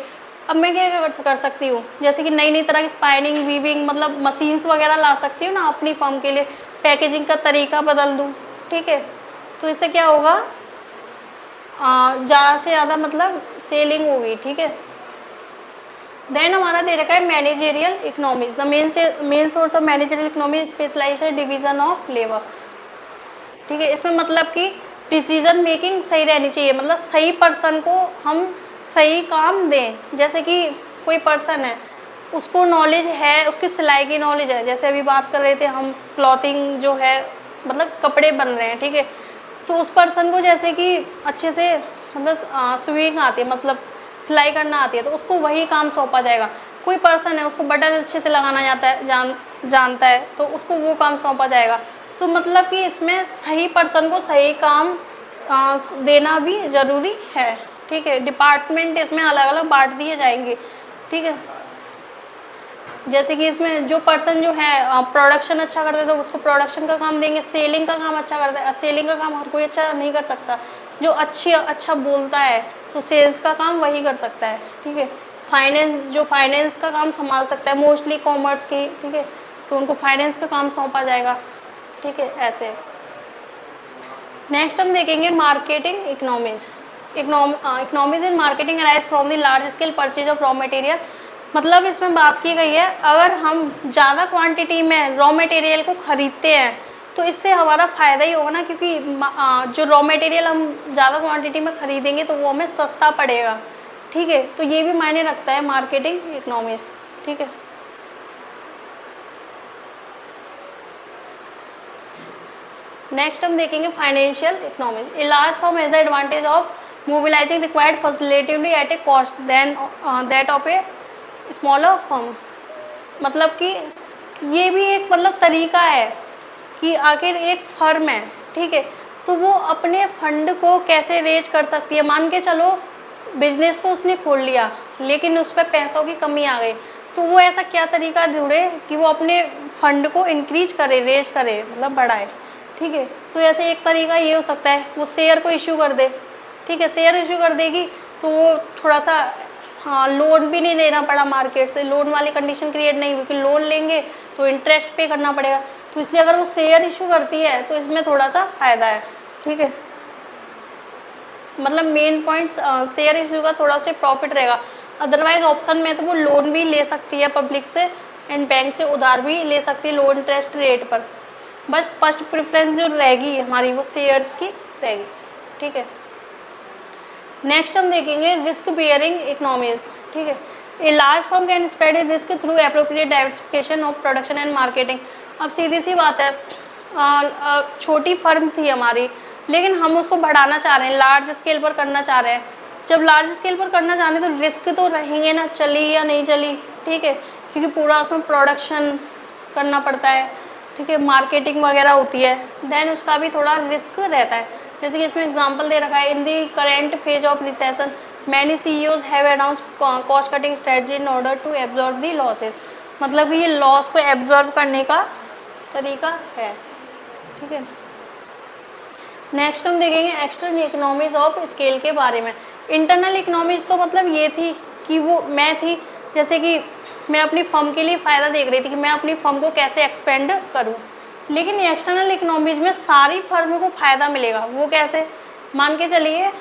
अब मैं क्या कर सकती हूँ, जैसे कि नई नई तरह की स्पाइनिंग, वीविंग, मतलब मशीन्स वगैरह ला सकती हूँ ना अपनी फर्म के लिए, पैकेजिंग का तरीका बदल दूँ। ठीक है, तो इससे क्या होगा, ज़्यादा से ज़्यादा मतलब सेलिंग होगी। ठीक है, देन हमारा दे रखा है managerial economies, the main source of managerial economy specialisation division of labour. ठीक है, इसमें मतलब कि डिसीजन मेकिंग सही रहनी चाहिए, मतलब सही पर्सन को हम सही काम दें। जैसे कि कोई पर्सन है, उसको नॉलेज है, उसकी सिलाई की नॉलेज है, जैसे अभी बात कर रहे थे हम, क्लॉथिंग जो है, मतलब कपड़े बन रहे हैं। ठीक है, तो उस पर्सन को जैसे कि अच्छे से मतलब स्विंग आती है, मतलब सिलाई करना आती है, तो उसको वही काम सौंपा जाएगा। कोई पर्सन है, उसको बटन अच्छे से लगाना जानता है, तो उसको वो काम सौंपा जाएगा। तो मतलब कि इसमें सही पर्सन को सही काम देना भी ज़रूरी है। ठीक है, डिपार्टमेंट इसमें अलग अलग बांट दिए जाएंगे। ठीक है, जैसे कि इसमें जो पर्सन जो है प्रोडक्शन अच्छा करता है तो उसको प्रोडक्शन का काम देंगे, सेलिंग का काम अच्छा करता है, सेलिंग का काम हर कोई अच्छा नहीं कर सकता, जो अच्छा बोलता है तो सेल्स का काम वही कर सकता है। ठीक है, फाइनेंस का काम संभाल सकता है, मोस्टली कॉमर्स की। ठीक है, तो उनको फाइनेंस का काम सौंपा जाएगा। ठीक है, ऐसे। नेक्स्ट हम देखेंगे marketing economies. Economies in marketing arise from the large scale purchase of raw material, मतलब इसमें बात की गई है, अगर हम ज़्यादा क्वांटिटी में रॉ मटेरियल को ख़रीदते हैं तो इससे हमारा फ़ायदा ही होगा ना, क्योंकि जो रॉ मटेरियल हम ज़्यादा क्वांटिटी में ख़रीदेंगे तो वो हमें सस्ता पड़ेगा। ठीक है, तो ये भी मायने रखता है मार्केटिंग इकोनॉमीज। ठीक है, नेक्स्ट हम देखेंगे financial economies. A large firm has the advantage of mobilising required funds relatively at a cost than that of a smaller firm, मतलब कि ये भी एक मतलब तरीका है कि आखिर एक फर्म है, ठीक है, तो वो अपने फंड को कैसे रेज कर सकती है। मान के चलो बिजनेस तो उसने खोल लिया लेकिन उस पर पैसों की कमी आ गई, तो वो ऐसा क्या तरीका ढूंढे कि वो अपने फंड को इंक्रीज करे, रेज करे, मतलब बढ़ाए। ठीक है। तो ऐसे एक तरीका ये हो सकता है वो शेयर को इश्यू कर दे, ठीक है, शेयर इश्यू कर देगी तो वो थोड़ा सा, हाँ, लोन भी नहीं लेना पड़ा मार्केट से, लोन वाली कंडीशन क्रिएट नहीं हुई कि लोन लेंगे तो इंटरेस्ट पे करना पड़ेगा, तो इसलिए अगर वो शेयर इशू करती है तो इसमें थोड़ा सा फ़ायदा है, ठीक है। मतलब मेन पॉइंट्स शेयर इशू का थोड़ा सा प्रॉफिट रहेगा, अदरवाइज ऑप्शन में तो वो लोन भी ले सकती है पब्लिक से एंड बैंक से उधार भी ले सकती है लो इंटरेस्ट रेट पर, बस फर्स्ट प्रेफरेंस जो रहेगी हमारी वो शेयर्स की रहेगी, ठीक है। नेक्स्ट हम देखेंगे रिस्क बियरिंग इकोनॉमीज, ठीक है। ए large firm can spread A risk through appropriate diversification of production and marketing. अब सीधी सी बात है, छोटी फर्म थी हमारी लेकिन हम उसको बढ़ाना चाह रहे हैं, लार्ज स्केल पर करना चाह रहे हैं। जब लार्ज स्केल पर करना चाह रहे हैं तो रिस्क तो रहेंगे ना, चली या नहीं चली, ठीक है, क्योंकि पूरा उसमें प्रोडक्शन करना पड़ता है, ठीक है, मार्केटिंग वगैरह होती है, देन उसका भी थोड़ा रिस्क रहता है। जैसे कि इसमें एग्जांपल दे रखा है, in the current phase of recession many CEOs have announced cost cutting strategy in order to absorb the losses. मतलब कि ये लॉस को एब्जॉर्ब करने का तरीका है, ठीक है। नेक्स्ट हम देखेंगे एक्सटर्नल इकोनॉमीज ऑफ स्केल के बारे में। इंटरनल इकोनॉमीज तो मतलब ये थी कि वो मैं थी, जैसे कि मैं अपनी फर्म के लिए फ़ायदा देख रही थी कि मैं अपनी फर्म को कैसे एक्सपेंड करूं, लेकिन एक्सटर्नल इकोनॉमीज में सारी फर्म को फ़ायदा मिलेगा। वो कैसे, मान के चलिए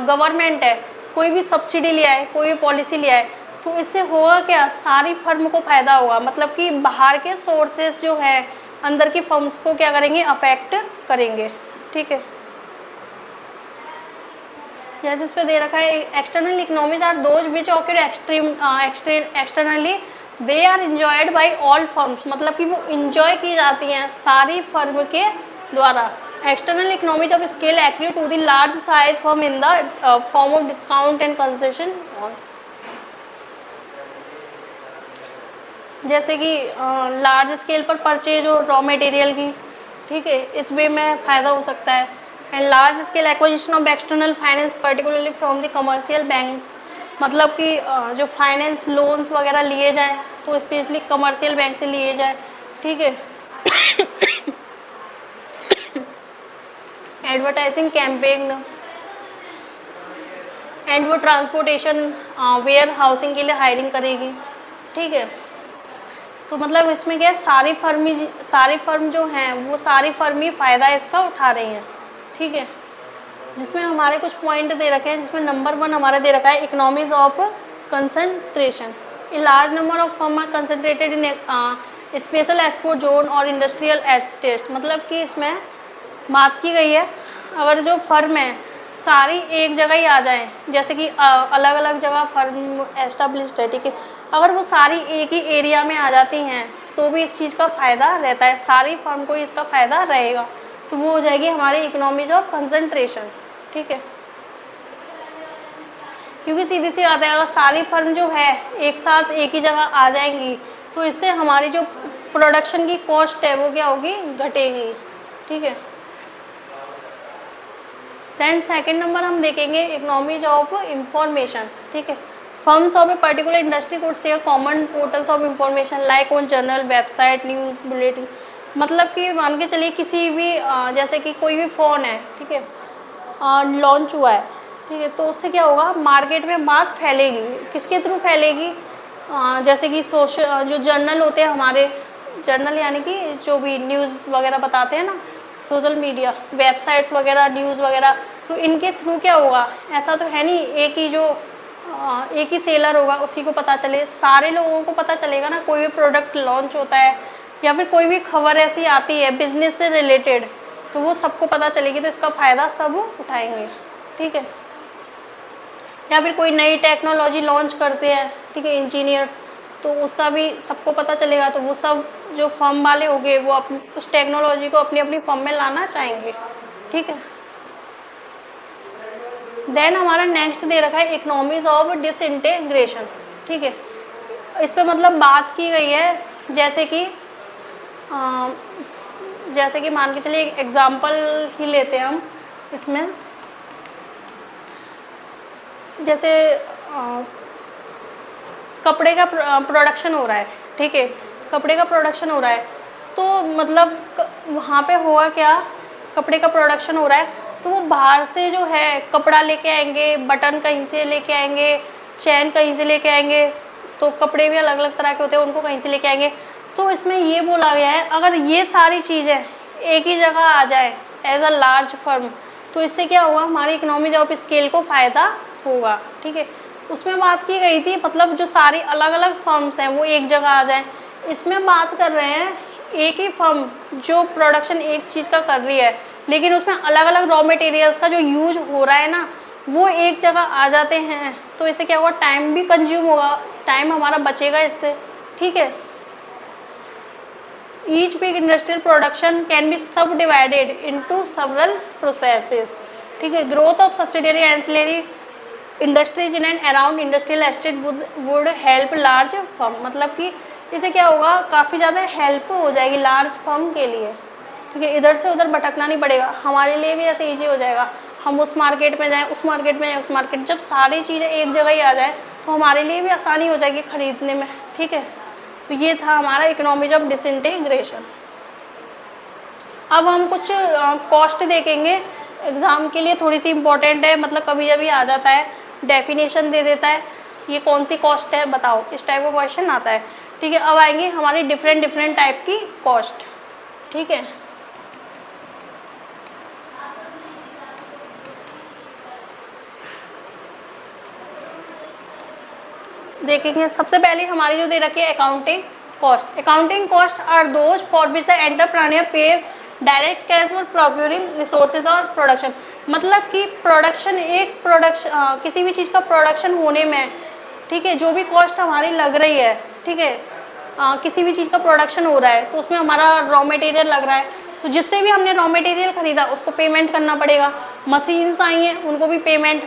गवर्नमेंट है, कोई भी सब्सिडी ले आए, कोई भी पॉलिसी ले आए, तो इससे होगा क्या, सारी फर्म को फ़ायदा होगा। मतलब कि बाहर के सोर्सेस जो हैं अंदर की फर्म्स को क्या करेंगे, अफेक्ट करेंगे, ठीक है। जैसे इस पे दे रखा है external economies are those which occur externally they are enjoyed by all firms. मतलब कि वो इंजॉय की जाती हैं सारी फर्म के द्वारा। External economies of scale active to the large size firm in the form of discount and concession. जैसे कि लार्ज स्केल पर परचेज हो रॉ मटेरियल की, ठीक है, इस वे में फ़ायदा हो सकता है। And large scale acquisition of external finance particularly from the commercial banks. मतलब कि जो फाइनेंस लोन्स वगैरह लिए जाएँ तो स्पेशली कमर्शियल बैंक से लिए जाएँ, ठीक है। एडवर्टाइजिंग कैंपेन एंड वो ट्रांसपोर्टेशन वेयर हाउसिंग के लिए हायरिंग करेगी, ठीक है। तो मतलब इसमें क्या है, सारी फर्म जो हैं वो सारी फर्म ही फ़ायदा इसका उठा रही हैं, ठीक है। जिसमें हमारे कुछ पॉइंट दे रखे हैं, जिसमें नंबर 1 हमारा दे रखा है economies of concentration. A large number of firm are concentrated in special export zone और इंडस्ट्रियल एस्टेट्स। मतलब कि इसमें बात की गई है अगर जो फर्म है सारी एक जगह ही आ जाएं, जैसे कि अलग अलग जगह फर्म एस्टेब्लिश्ड है, ठीक है, अगर वो सारी एक ही एरिया में आ जाती हैं तो भी इस चीज़ का फ़ायदा रहता है, सारी फर्म को इसका फ़ायदा रहेगा। तो वो हो जाएगी हमारी इकोनॉमीज ऑफ कंसंट्रेशन, ठीक है। क्योंकि सीधी सी बात है, अगर सारी फर्म जो है एक साथ एक ही जगह आ जाएंगी तो इससे हमारी जो प्रोडक्शन की कॉस्ट है वो क्या होगी, घटेगी, ठीक है। दैन सेकेंड नंबर हम देखेंगे इकोनॉमीज ऑफ इंफॉर्मेशन, ठीक है। Firms of a particular industry could share common portals of information like on journal, website, news bulletin. मतलब कि मान के चलिए किसी भी जैसे कि कोई भी फ़ोन है, ठीक है, लॉन्च हुआ है, ठीक है, तो उससे क्या होगा, मार्केट में बात फैलेगी। किसके थ्रू फैलेगी, जैसे कि सोशल जो जर्नल होते हैं हमारे, जर्नल यानी कि जो भी न्यूज़ वगैरह बताते हैं ना, सोशल मीडिया, वेबसाइट्स वगैरह, न्यूज़ वगैरह, तो इनके थ्रू क्या होगा, ऐसा तो है नहीं एक ही सेलर होगा उसी को पता चले, सारे लोगों को पता चलेगा ना। कोई भी प्रोडक्ट लॉन्च होता है या फिर कोई भी खबर ऐसी आती है बिजनेस से रिलेटेड तो वो सबको पता चलेगी, तो इसका फ़ायदा सब उठाएंगे, ठीक है। या फिर कोई नई टेक्नोलॉजी लॉन्च करते हैं, ठीक है, इंजीनियर्स, तो उसका भी सबको पता चलेगा, तो वो सब जो फर्म वाले होंगे वो उस टेक्नोलॉजी को अपनी अपनी फर्म में लाना चाहेंगे, ठीक है। देन हमारा नेक्स्ट दे रखा है इकोनॉमीज ऑफ डिसइंटीग्रेशन, ठीक है। इस पर मतलब बात की गई है जैसे कि मान के चलिए एक एग्जांपल ही लेते हैं हम इसमें। जैसे कपड़े का प्रोडक्शन हो रहा है, ठीक है, कपड़े का प्रोडक्शन हो रहा है, तो मतलब वहाँ पे होगा क्या कपड़े का प्रोडक्शन हो रहा है तो वो बाहर से जो है कपड़ा लेके आएंगे, बटन कहीं से लेके आएंगे, चैन कहीं से लेके आएंगे, तो कपड़े भी अलग अलग तरह के होते हैं, उनको कहीं से लेके आएंगे। तो इसमें ये बोला गया है अगर ये सारी चीज़ें एक ही जगह आ जाए एज अ लार्ज फर्म, तो इससे क्या होगा, हमारी इकोनॉमी ऑफ स्केल को फ़ायदा होगा। ठीक है, उसमें बात की गई थी मतलब जो सारी अलग अलग फर्म्स हैं वो एक जगह आ जाएं। इसमें बात कर रहे हैं एक ही फर्म जो प्रोडक्शन एक चीज़ का कर रही है, लेकिन उसमें अलग अलग रॉ मटेरियल्स का जो यूज हो रहा है ना वो एक जगह आ जाते हैं, तो इससे क्या होगा, टाइम भी कंज्यूम होगा, टाइम हमारा बचेगा इससे। ठीक है, each big industrial production can be सब डिवाइडेड इनटू सेवरल प्रोसेसेस। ठीक है, growth of subsidiary ancillary industries in and around industrial estate would help large firm, मतलब कि इससे क्या होगा, काफ़ी ज़्यादा हेल्प हो जाएगी लार्ज फर्म के लिए। ठीक है, इधर से उधर भटकना नहीं पड़ेगा, हमारे लिए भी ऐसे ईजी हो जाएगा, हम उस मार्केट में जाएं, उस मार्केट में जाएं, उस मार्केट, जब सारी चीज़ें एक जगह ही आ जाएं तो हमारे लिए भी आसानी हो जाएगी ख़रीदने में। ठीक है, तो ये था हमारा इकोनॉमीज ऑफ डिसइंटीग्रेशन। अब हम कुछ कॉस्ट देखेंगे, एग्ज़ाम के लिए थोड़ी सी इम्पोर्टेंट है, मतलब कभी कभी आ जाता है, डेफिनेशन दे देता है, ये कौन सी कॉस्ट है बताओ, इस टाइप का क्वेश्चन आता है। ठीक है, अब आएंगी हमारी डिफरेंट टाइप की कॉस्ट। ठीक है, देखेंगे सबसे पहले हमारी जो दे रखी है accounting cost. Accounting cost are those for which the entrepreneur pay direct cash for procuring resources और प्रोडक्शन, मतलब कि प्रोडक्शन किसी भी चीज़ का प्रोडक्शन होने में, ठीक है, जो भी कॉस्ट हमारी लग रही है, ठीक है, किसी भी चीज़ का प्रोडक्शन हो रहा है तो उसमें हमारा रॉ मटेरियल लग रहा है, तो जिससे भी हमने रॉ मटेरियल खरीदा उसको पेमेंट करना पड़ेगा। मशीन्स आई हैं उनको भी पेमेंट,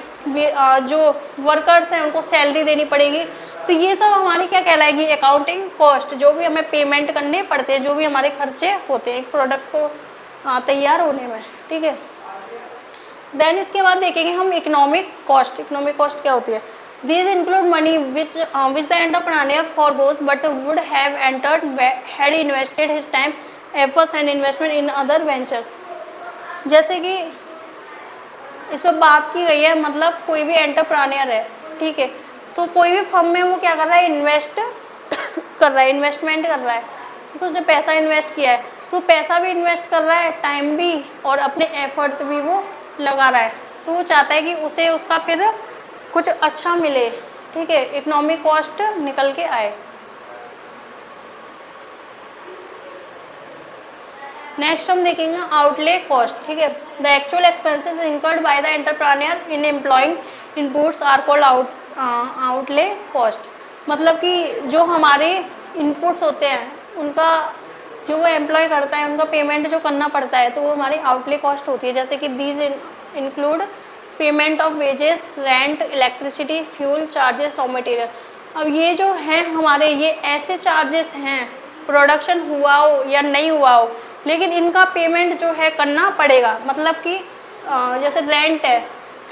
जो वर्कर्स हैं उनको सैलरी देनी पड़ेगी, तो ये सब हमारी क्या कहलाएगी, अकाउंटिंग कॉस्ट, जो भी हमें पेमेंट करने पड़ते हैं, जो भी हमारे खर्चे होते हैं एक प्रोडक्ट को तैयार होने में। ठीक है, देन इसके बाद देखेंगे हम इकोनॉमिक कॉस्ट। इकोनॉमिक कॉस्ट क्या होती है, These include money which the entrepreneur forgoes but would have entered had invested his time, efforts and investment in other ventures। जैसे कि इस पर बात की गई है, मतलब कोई भी एंटरप्रेन्योर है, ठीक है, तो कोई भी फर्म में वो क्या कर रहा है, इन्वेस्ट कर रहा है, इन्वेस्टमेंट कर रहा है, तो उसने पैसा इन्वेस्ट किया है, तो पैसा भी इन्वेस्ट कर रहा है, टाइम भी, और अपने एफर्ट भी वो लगा रहा है, तो वो चाहता है कि उसे उसका फिर कुछ अच्छा मिले। ठीक है, इकोनॉमिक कॉस्ट निकल के आए। नेक्स्ट हम देखेंगे आउटले कॉस्ट। ठीक है, the actual expenses incurred by the entrepreneur in employing inputs are called outlay cost, मतलब कि जो हमारे इनपुट्स होते हैं उनका जो वो एम्प्लॉय करता है उनका पेमेंट जो करना पड़ता है, तो वो हमारी आउटले कॉस्ट होती है। जैसे कि these include payment of wages, rent, electricity, fuel charges, raw material. अब ये जो हैं हमारे, ये ऐसे चार्जेस हैं, प्रोडक्शन हुआ हो या नहीं हुआ हो, लेकिन इनका पेमेंट जो है करना पड़ेगा। मतलब कि जैसे रेंट है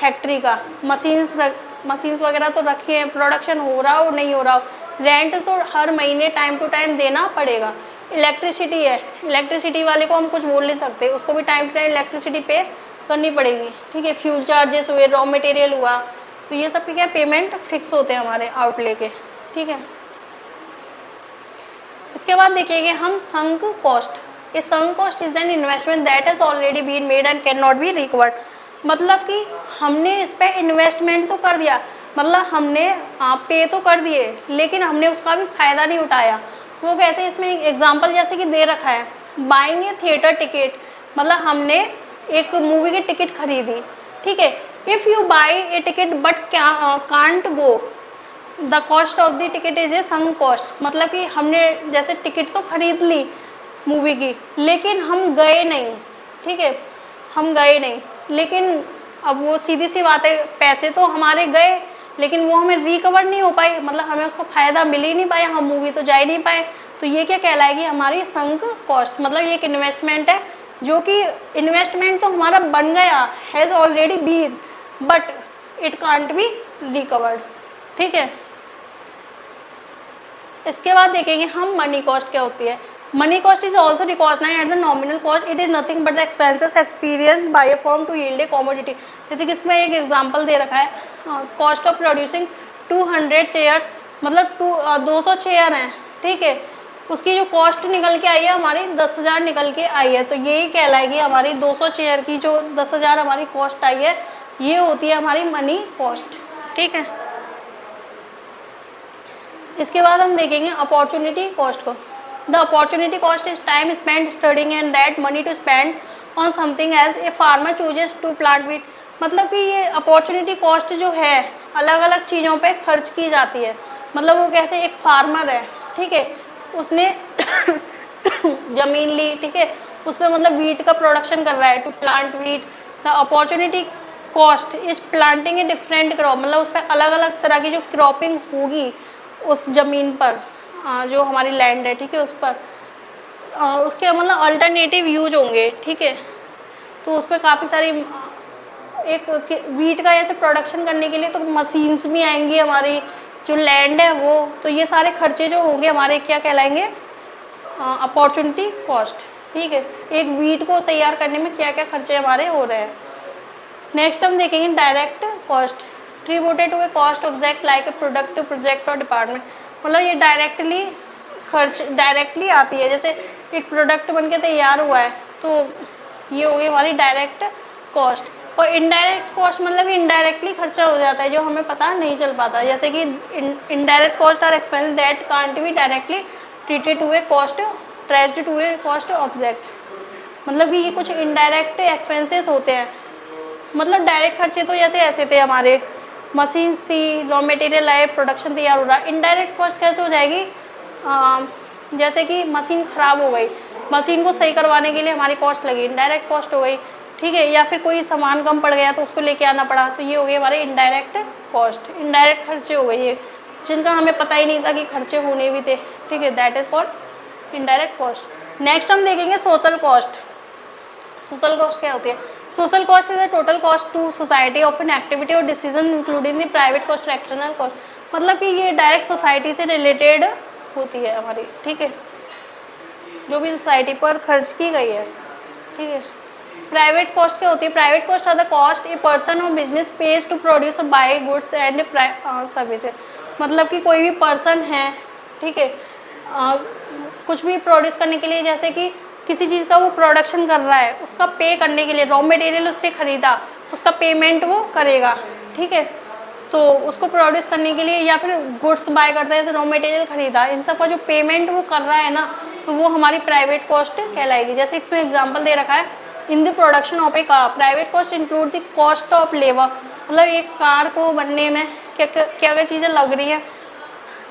फैक्ट्री का, मशीन्स वगैरह तो रखी हैं, प्रोडक्शन हो रहा हो नहीं हो रहा हो, रेंट तो हर महीने टाइम टू टाइम देना पड़ेगा। इलेक्ट्रिसिटी है, इलेक्ट्रिसिटी वाले को हम कुछ बोल नहीं सकते, उसको भी टाइम टू टाइम इलेक्ट्रिसिटी पे करनी पड़ेगी। ठीक है, फ्यूल चार्जेस हुए, रॉ मटेरियल हुआ, तो ये सब के क्या पेमेंट फिक्स होते हैं हमारे आउटले के। ठीक है, इसके बाद देखिएगा हम संक कॉस्ट। ये sunk cost is an investment that has already been made and can not be recovered, मतलब कि हमने इस पर इन्वेस्टमेंट तो कर दिया, मतलब हमने पे तो कर दिए, लेकिन हमने उसका भी फ़ायदा नहीं उठाया। वो कैसे, इसमें एग्जांपल जैसे कि दे रखा है, बाइंग ए थिएटर टिकट, मतलब हमने एक मूवी की टिकट खरीदी। ठीक है, if you by A ticket but can't go, the cost of the ticket is a sunk cost, मतलब कि हमने जैसे टिकट तो खरीद ली मूवी की, लेकिन हम गए नहीं। ठीक है, हम गए नहीं, लेकिन अब वो सीधी सी बात है, पैसे तो हमारे गए लेकिन वो हमें रिकवर नहीं हो पाए, मतलब हमें उसको फ़ायदा मिल ही नहीं पाया, हम मूवी तो जा ही नहीं पाए, तो ये क्या कहलाएगी, हमारी संक कॉस्ट। मतलब ये एक इन्वेस्टमेंट है, जो कि इन्वेस्टमेंट तो हमारा बन गया, has already been, but it can't be recovered. ठीक है, इसके बाद देखेंगे हम मनी कॉस्ट क्या होती है। Money cost is also recognized at the nominal cost. It is nothing but the expenses experienced by a firm to yield a commodity. जैसे कि इसमें एक एग्जांपल दे रखा है, कॉस्ट ऑफ प्रोड्यूसिंग 200 चेयर्स, मतलब 200 चेयर हैं, ठीक है, उसकी जो कॉस्ट निकल के आई है हमारी 10,000 निकल के आई है, तो यही कहलाएगी हमारी 200 चेयर की जो 10,000 हमारी कॉस्ट आई है, ये होती है हमारी मनी कॉस्ट, ठीक है। इसके बाद हम देखेंगे अपॉर्चुनिटी कॉस्ट को। The opportunity cost is time spend studying and that money to spend on something else a farmer chooses to plant wheat. मतलब कि ये अपॉर्चुनिटी कॉस्ट जो है अलग अलग चीज़ों पे खर्च की जाती है। मतलब वो कैसे, एक फार्मर है, ठीक है, उसने ज़मीन ली, ठीक है, उस पर मतलब वीट का प्रोडक्शन कर रहा है, to plant wheat. The opportunity cost is planting a different crop, मतलब उस पर अलग अलग तरह की जो क्रॉपिंग होगी उस ज़मीन पर, जो हमारी लैंड है, ठीक है, उस पर उसके मतलब अल्टरनेटिव यूज होंगे, ठीक है। तो उस पर काफ़ी सारी एक वीट का ऐसे प्रोडक्शन करने के लिए तो मशीन्स भी आएंगी, हमारी जो लैंड है वो, तो ये सारे खर्चे जो होंगे हमारे क्या कहलाएंगे, अपॉर्चुनिटी कॉस्ट, ठीक है। एक वीट को तैयार करने में क्या क्या खर्चे हमारे हो रहे हैं। नेक्स्ट हम देखेंगे direct cost, attributed to a cost object like a product project और डिपार्टमेंट। मतलब ये डायरेक्टली खर्च डायरेक्टली आती है, जैसे एक प्रोडक्ट बन के तैयार हुआ है तो ये हो गई हमारी डायरेक्ट कॉस्ट। और इनडायरेक्ट कॉस्ट मतलब इनडायरेक्टली खर्चा हो जाता है जो हमें पता नहीं चल पाता, जैसे कि indirect cost are expenses that can't be directly treated to a cost traced to a cost object. मतलब कि ये कुछ इनडायरेक्ट एक्सपेंसेस होते हैं। मतलब डायरेक्ट खर्चे तो जैसे ऐसे थे, हमारे मशीन्स थी, रॉ मटेरियल आए, प्रोडक्शन तैयार हो रहा। इनडायरेक्ट कॉस्ट कैसे हो जाएगी, जैसे कि मशीन ख़राब हो गई, मशीन को सही करवाने के लिए हमारी कॉस्ट लगी, इनडायरेक्ट कॉस्ट हो गई, ठीक है। या फिर कोई सामान कम पड़ गया तो उसको लेके आना पड़ा, तो ये हो गई हमारे इनडायरेक्ट कॉस्ट, इनडायरेक्ट खर्चे हो गए ये, जिनका हमें पता ही नहीं था कि खर्चे होने भी थे, ठीक है, that is called indirect cost. Next हम देखेंगे सोशल कॉस्ट। सोशल कॉस्ट क्या होती है? Social cost is the total cost to society of an activity और decision including the private cost और एक्सटर्नल कॉस्ट। मतलब कि ये डायरेक्ट सोसाइटी से रिलेटेड होती है हमारी, ठीक है, जो भी सोसाइटी पर खर्च की गई है, ठीक है। प्राइवेट कॉस्ट क्या होती है? Private cost are the cost a person or business pays to produce or buy goods and services. मतलब कि कोई भी पर्सन है, ठीक है, कुछ भी प्रोड्यूस करने के लिए, जैसे कि किसी चीज़ का वो प्रोडक्शन कर रहा है, उसका पे करने के लिए रॉ मटेरियल उससे ख़रीदा, उसका पेमेंट वो करेगा, ठीक है। तो उसको प्रोड्यूस करने के लिए या फिर गुड्स बाय करता है, जैसे रॉ मटेरियल ख़रीदा, इन सब का जो पेमेंट वो कर रहा है ना, तो वो हमारी प्राइवेट कॉस्ट कहलाएगी। जैसे इसमें एग्जांपल दे रखा है, in the production of A car private cost include the cost of labour. मतलब एक कार को बनने में क्या क्या चीज़ें लग रही हैं।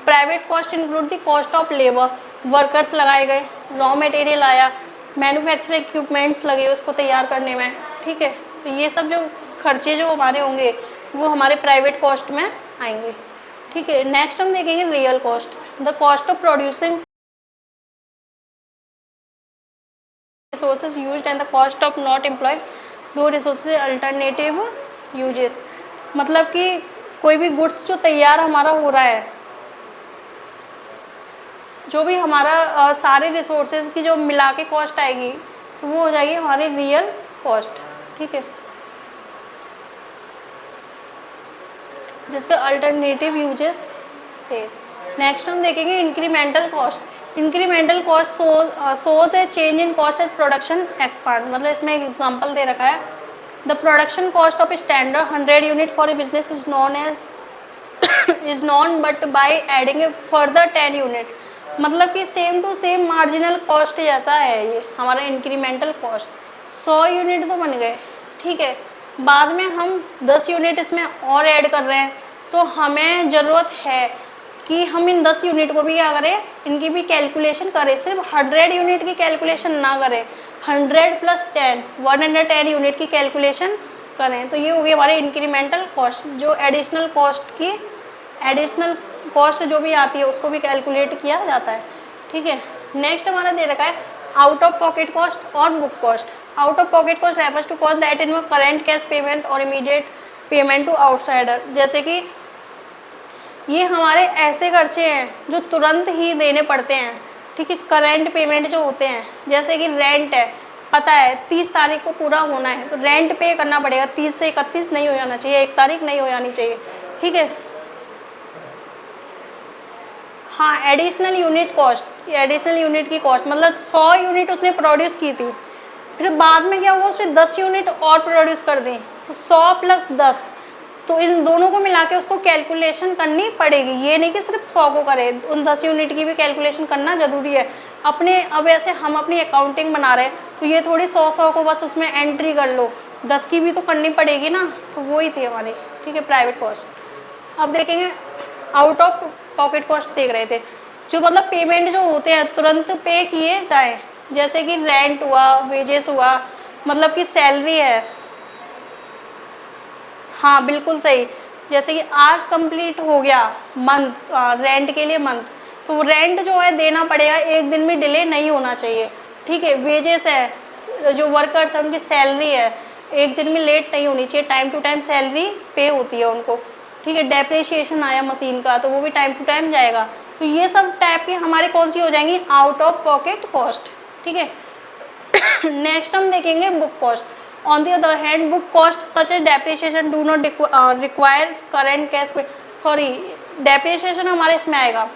Private cost include the cost of labour, workers लगाए गए, रॉ मटेरियल आया, मैन्युफैक्चरिंग इक्विपमेंट्स लगे उसको तैयार करने में, ठीक है। तो ये सब जो खर्चे जो हमारे होंगे वो हमारे प्राइवेट कॉस्ट में आएंगे, ठीक है। नेक्स्ट हम देखेंगे real cost, the cost of producing resources used and the cost of not employing दो रिसोर्सेज अल्टरनेटिव यूजेस। मतलब कि कोई भी गुड्स जो तैयार हमारा हो रहा है, जो भी हमारा सारे रिसोर्सेज की जो मिला के कॉस्ट आएगी तो वो हो जाएगी हमारी रियल कॉस्ट, ठीक है, जिसके अल्टरनेटिव यूजेस थे। नेक्स्ट हम देखेंगे incremental cost. Incremental cost source है change in cost as production expand. मतलब इसमें एक एग्जांपल दे रखा है, the production cost of standard 100 unit for a business is known but by adding a further 10 unit. मतलब कि same to same marginal cost जैसा है ये हमारा इंक्रीमेंटल कॉस्ट। 100 यूनिट तो बन गए, ठीक है, बाद में हम 10 यूनिट इसमें और ऐड कर रहे हैं, तो हमें ज़रूरत है कि हम इन 10 यूनिट को भी क्या करें, इनकी भी कैलकुलेशन करें। सिर्फ 100 यूनिट की कैलकुलेशन ना करें, 100 + 10 110 यूनिट की कैलकुलेशन करें। तो ये हो गई हमारी इंक्रीमेंटल कॉस्ट, जो एडिशनल कॉस्ट जो भी आती है उसको भी कैलकुलेट किया जाता है, ठीक है। नेक्स्ट हमारा दे रखा है आउट ऑफ पॉकेट कॉस्ट और book cost. Out of pocket cost refers to cost that involve current cash payment or immediate payment to outsider. जैसे कि ये हमारे ऐसे खर्चे हैं जो तुरंत ही देने पड़ते हैं, ठीक है। करेंट पेमेंट जो होते हैं, जैसे कि रेंट है, पता है 30 तारीख को पूरा होना है, तो रेंट पे करना पड़ेगा, 30 से 31 नहीं हो जाना चाहिए, 1 तारीख नहीं हो जानी चाहिए, ठीक है। हाँ, additional unit cost, additional unit की कॉस्ट मतलब 100 यूनिट उसने प्रोड्यूस की थी, फिर बाद में क्या हुआ, उसने 10 यूनिट और प्रोड्यूस कर दी, तो 100 प्लस 10, तो इन दोनों को मिला के उसको कैलकुलेशन करनी पड़ेगी, ये नहीं कि सिर्फ 100 को करे, उन 10 यूनिट की भी कैलकुलेशन करना ज़रूरी है अपने। अब ऐसे हम अपनी अकाउंटिंग बना रहे हैं, तो ये थोड़ी 100 को बस उसमें एंट्री कर लो, 10 की भी तो करनी पड़ेगी ना, तो वो ही थी हमारी, ठीक है, प्राइवेट कॉस्ट। अब देखेंगे आउट ऑफ पॉकेट कॉस्ट देख रहे थे, जो मतलब पेमेंट जो होते हैं तुरंत पे किए जाए, जैसे कि रेंट हुआ, वेजेस हुआ, मतलब कि सैलरी है। हाँ बिल्कुल सही, जैसे कि आज कंप्लीट हो गया मंथ, रेंट के लिए मंथ, तो रेंट जो है देना पड़ेगा, 1 दिन में डिले नहीं होना चाहिए, ठीक है। वेजेस है, जो वर्कर्स हैं उनकी सैलरी है, 1 दिन में लेट नहीं होनी चाहिए, टाइम टू टाइम सैलरी पे होती है उनको, ठीक है। डेप्रिसिएशन आया मशीन का, तो वो भी टाइम टू टाइम जाएगा, तो ये सब टाइप की हमारे कौन सी हो जाएंगी, आउट ऑफ पॉकेट कॉस्ट, ठीक है। नेक्स्ट हम देखेंगे book cost. On the other hand book cost such as depreciation do not require current cash pay, sorry depreciation हमारे इसमें आएगा,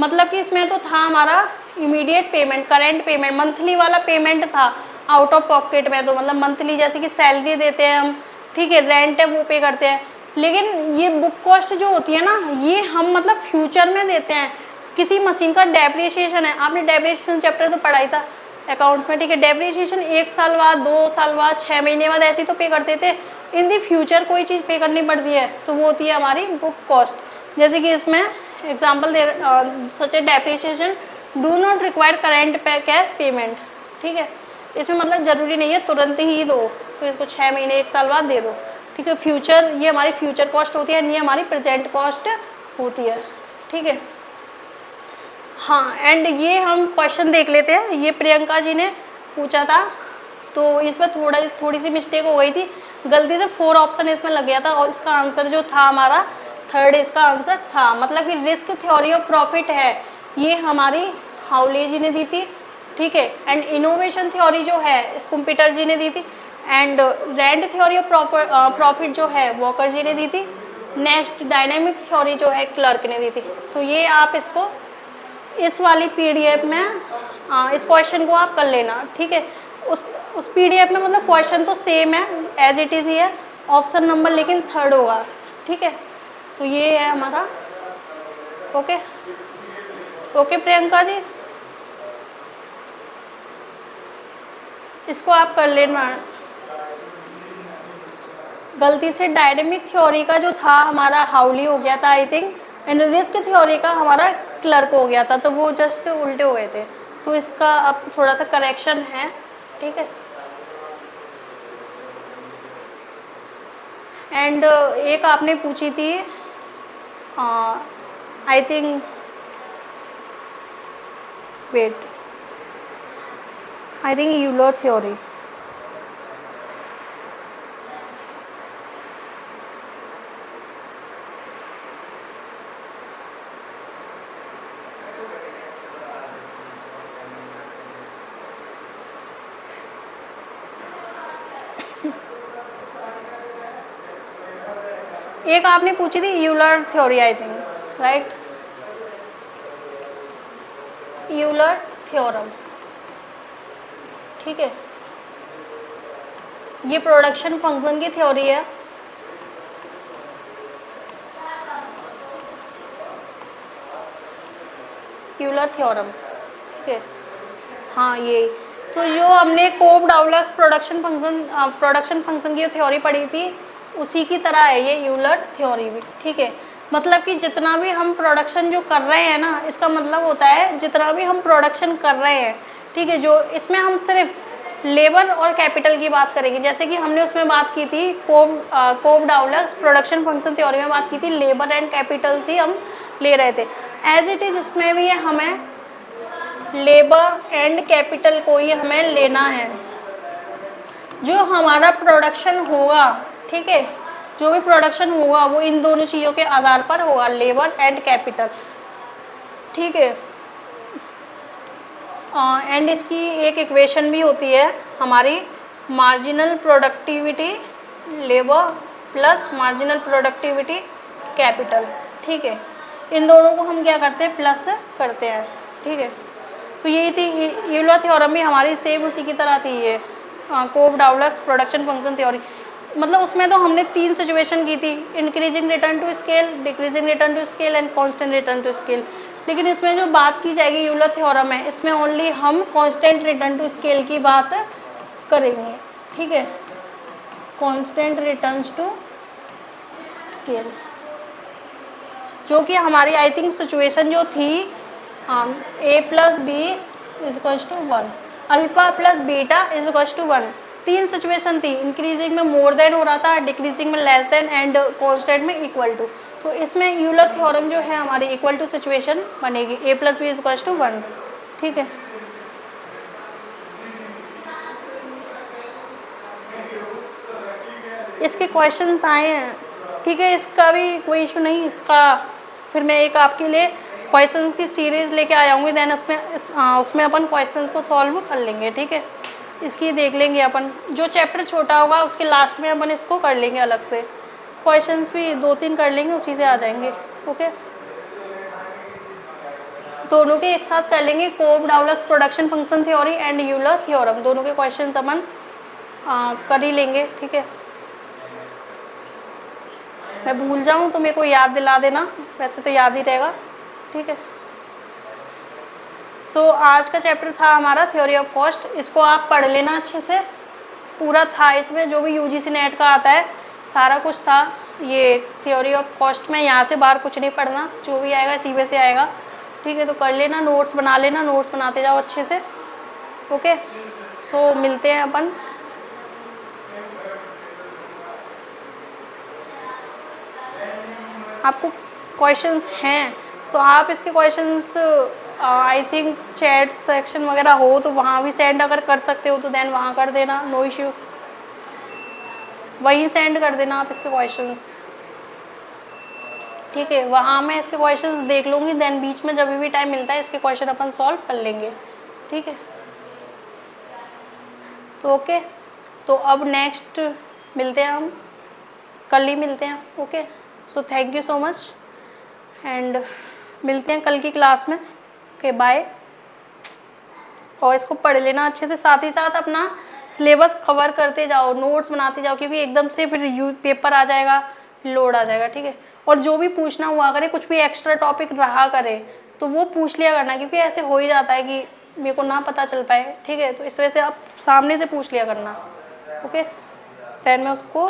मतलब कि इसमें तो था हमारा immediate payment, current payment, monthly वाला पेमेंट था आउट ऑफ पॉकेट में, तो मतलब मंथली जैसे कि सैलरी देते हैं हम, ठीक है, रेंट है वो पे करते हैं। लेकिन ये बुक कॉस्ट जो होती है ना, ये हम मतलब फ्यूचर में देते हैं, किसी मशीन का डेप्रिसिएशन है, आपने डेप्रिसिएशन चैप्टर तो पढ़ा ही था अकाउंट्स में, ठीक है। डेप्रिसिएशन 1 साल बाद, 2 साल बाद, 6 महीने बाद ऐसे ही तो पे करते थे, इन दी फ्यूचर कोई चीज़ पे करनी पड़ती है, तो वो होती है हमारी बुक कॉस्ट। जैसे कि इसमें example they such A depreciation do not require current cash payment, ठीक है। इसमें मतलब ज़रूरी नहीं है तुरंत ही दो, तो इसको 6 महीने 1 साल बाद दे दो, ठीक है। फ्यूचर, ये हमारी फ्यूचर कॉस्ट होती है, ये हमारी प्रेजेंट कॉस्ट होती है, ठीक है। हाँ, एंड ये हम क्वेश्चन देख लेते हैं, ये प्रियंका जी ने पूछा था, तो इसमें थोड़ी सी मिस्टेक हो गई थी, गलती से 4 ऑप्शन इसमें लग गया था, और इसका आंसर जो था हमारा 3rd इसका आंसर था, मतलब कि रिस्क थ्योरी ऑफ प्रॉफिट है, ये हमारी हाउले जी ने दी थी, ठीक है। एंड इनोवेशन थ्योरी जो है स्कुम्पिटर जी ने दी थी, and rent theory of profit जो है वॉकर जी ने दी थी। नेक्स्ट डायनेमिक थ्योरी जो है क्लर्क ने दी थी। तो ये आप इसको इस वाली पीडीएफ में इस क्वेश्चन को आप कर लेना, ठीक है। उस पीडीएफ में मतलब क्वेश्चन तो सेम है, एज इट इज़ ही है, ऑप्शन नंबर लेकिन 3rd होगा, ठीक है। तो ये है हमारा, ओके ओके प्रियंका जी, इसको आप कर लेना। गलती से डायनेमिक थ्योरी का जो था हमारा हाउली हो गया था I think, and risk theory का हमारा क्लर्क हो गया था, तो वो जस्ट उल्टे हो गए थे, तो इसका अब थोड़ा सा करेक्शन है, ठीक है। एंड एक आपने पूछी थी I think, wait, I think Euler theory, एक आपने पूछी थी Euler theory I think, right, Euler theorem, ठीक है। ये प्रोडक्शन फंक्शन की थ्योरी है, यूलर थ्योरम, ठीक है। हाँ यही, तो जो हमने कोप डाउलक्स प्रोडक्शन फंक्शन की थ्योरी पढ़ी थी, उसी की तरह है ये यूलर थ्योरी भी, ठीक है। मतलब कि जितना भी हम प्रोडक्शन जो कर रहे हैं ना, इसका मतलब होता है जितना भी हम प्रोडक्शन कर रहे हैं, ठीक है, जो इसमें हम सिर्फ लेबर और कैपिटल की बात करेंगे, जैसे कि हमने उसमें बात की थी कोप डाउलक्स प्रोडक्शन फंक्शन थ्योरी में बात की थी, लेबर एंड कैपिटल ही हम ले रहे थे, एज इट इज़ इसमें भी हमें लेबर एंड कैपिटल को ही हमें लेना है, जो हमारा प्रोडक्शन होगा, ठीक है, जो भी प्रोडक्शन होगा वो इन दोनों चीज़ों के आधार पर होगा, लेबर एंड कैपिटल, ठीक है। एंड इसकी एक इक्वेशन भी होती है हमारी, marginal productivity labour plus marginal productivity capital, ठीक है। इन दोनों को हम क्या करते हैं, प्लस करते हैं, ठीक है। तो यही थी यूलर थ्योरम भी हमारी सेम उसी की तरह थी ये, Cobb Douglas production function theory. मतलब उसमें तो हमने 3 सिचुएशन की थी, increasing return to scale, decreasing return to scale and constant return to scale. लेकिन इसमें जो बात की जाएगी यूलर थ्योरम है, इसमें ओनली हम कांस्टेंट रिटर्न टू स्केल की बात करेंगे, ठीक है, कांस्टेंट रिटर्न्स टू स्केल, जो कि हमारी आई थिंक सिचुएशन जो थी a plus B is equals to 1, alpha plus beta is equals to 1। 3 situation थी, इंक्रीजिंग में मोर देन हो रहा था, डिक्रीजिंग में लेस देन एंड कांस्टेंट में इक्वल टू। तो इसमें यूलर थ्योरम जो है हमारी इक्वल टू सिचुएशन बनेगी, a plus B is equals to 1, ठीक है। इसके क्वेश्चंस आए हैं, ठीक है, इसका भी कोई इशू नहीं, इसका फिर मैं एक आपके लिए क्वेश्चंस की सीरीज़ लेके आ जाऊँगी, देन उसमें अपन क्वेश्चंस को सॉल्व कर लेंगे, ठीक है। इसकी देख लेंगे अपन, जो चैप्टर छोटा होगा उसके लास्ट में अपन इसको कर लेंगे अलग से, क्वेश्चंस भी 2-3 कर लेंगे, उसी से आ जाएंगे, ओके। दोनों के एक साथ कर लेंगे, Cobb Douglas production function theory and Euler theorem, दोनों के क्वेश्चंस अपन कर ही लेंगे, ठीक है। मैं भूल जाऊँ तो मेरे को याद दिला देना, वैसे तो याद ही रहेगा, ठीक है। सो आज का चैप्टर था हमारा थ्योरी ऑफ कॉस्ट, इसको आप पढ़ लेना अच्छे से, पूरा था इसमें जो भी यूजीसी नेट का आता है सारा कुछ था ये थ्योरी ऑफ कॉस्ट में, यहाँ से बाहर कुछ नहीं पढ़ना, जो भी आएगा सीबे से आएगा, ठीक है। तो कर लेना, नोट्स बना लेना, नोट्स बनाते जाओ अच्छे से, ओके। सो मिलते हैं अपन, आपको क्वेश्चंस हैं तो आप इसके questions I think chat section वगैरह हो तो वहाँ भी सेंड अगर कर सकते हो तो देन वहाँ कर देना, नो इश्यू, वहीं सेंड कर देना आप इसके क्वेश्चंस, ठीक है। वहाँ मैं इसके क्वेश्चंस देख लूँगी, देन बीच में जब भी टाइम मिलता है इसके क्वेश्चन अपन सॉल्व कर लेंगे, ठीक है। तो ओके, तो अब नेक्स्ट मिलते हैं हम, कल ही मिलते हैं, okay. So thank you so much and मिलते हैं कल की क्लास में, ओके बाय। और इसको पढ़ लेना अच्छे से, साथ ही साथ अपना सिलेबस कवर करते जाओ, नोट्स बनाते जाओ, क्योंकि एकदम से फिर पेपर आ जाएगा, लोड आ जाएगा, ठीक है। और जो भी पूछना हुआ करे, कुछ भी एक्स्ट्रा टॉपिक रहा करे तो वो पूछ लिया करना, क्योंकि ऐसे हो ही जाता है कि मेरे को ना पता चल पाए, ठीक है। तो इस वजह से आप सामने से पूछ लिया करना, ओके। देन मैं उसको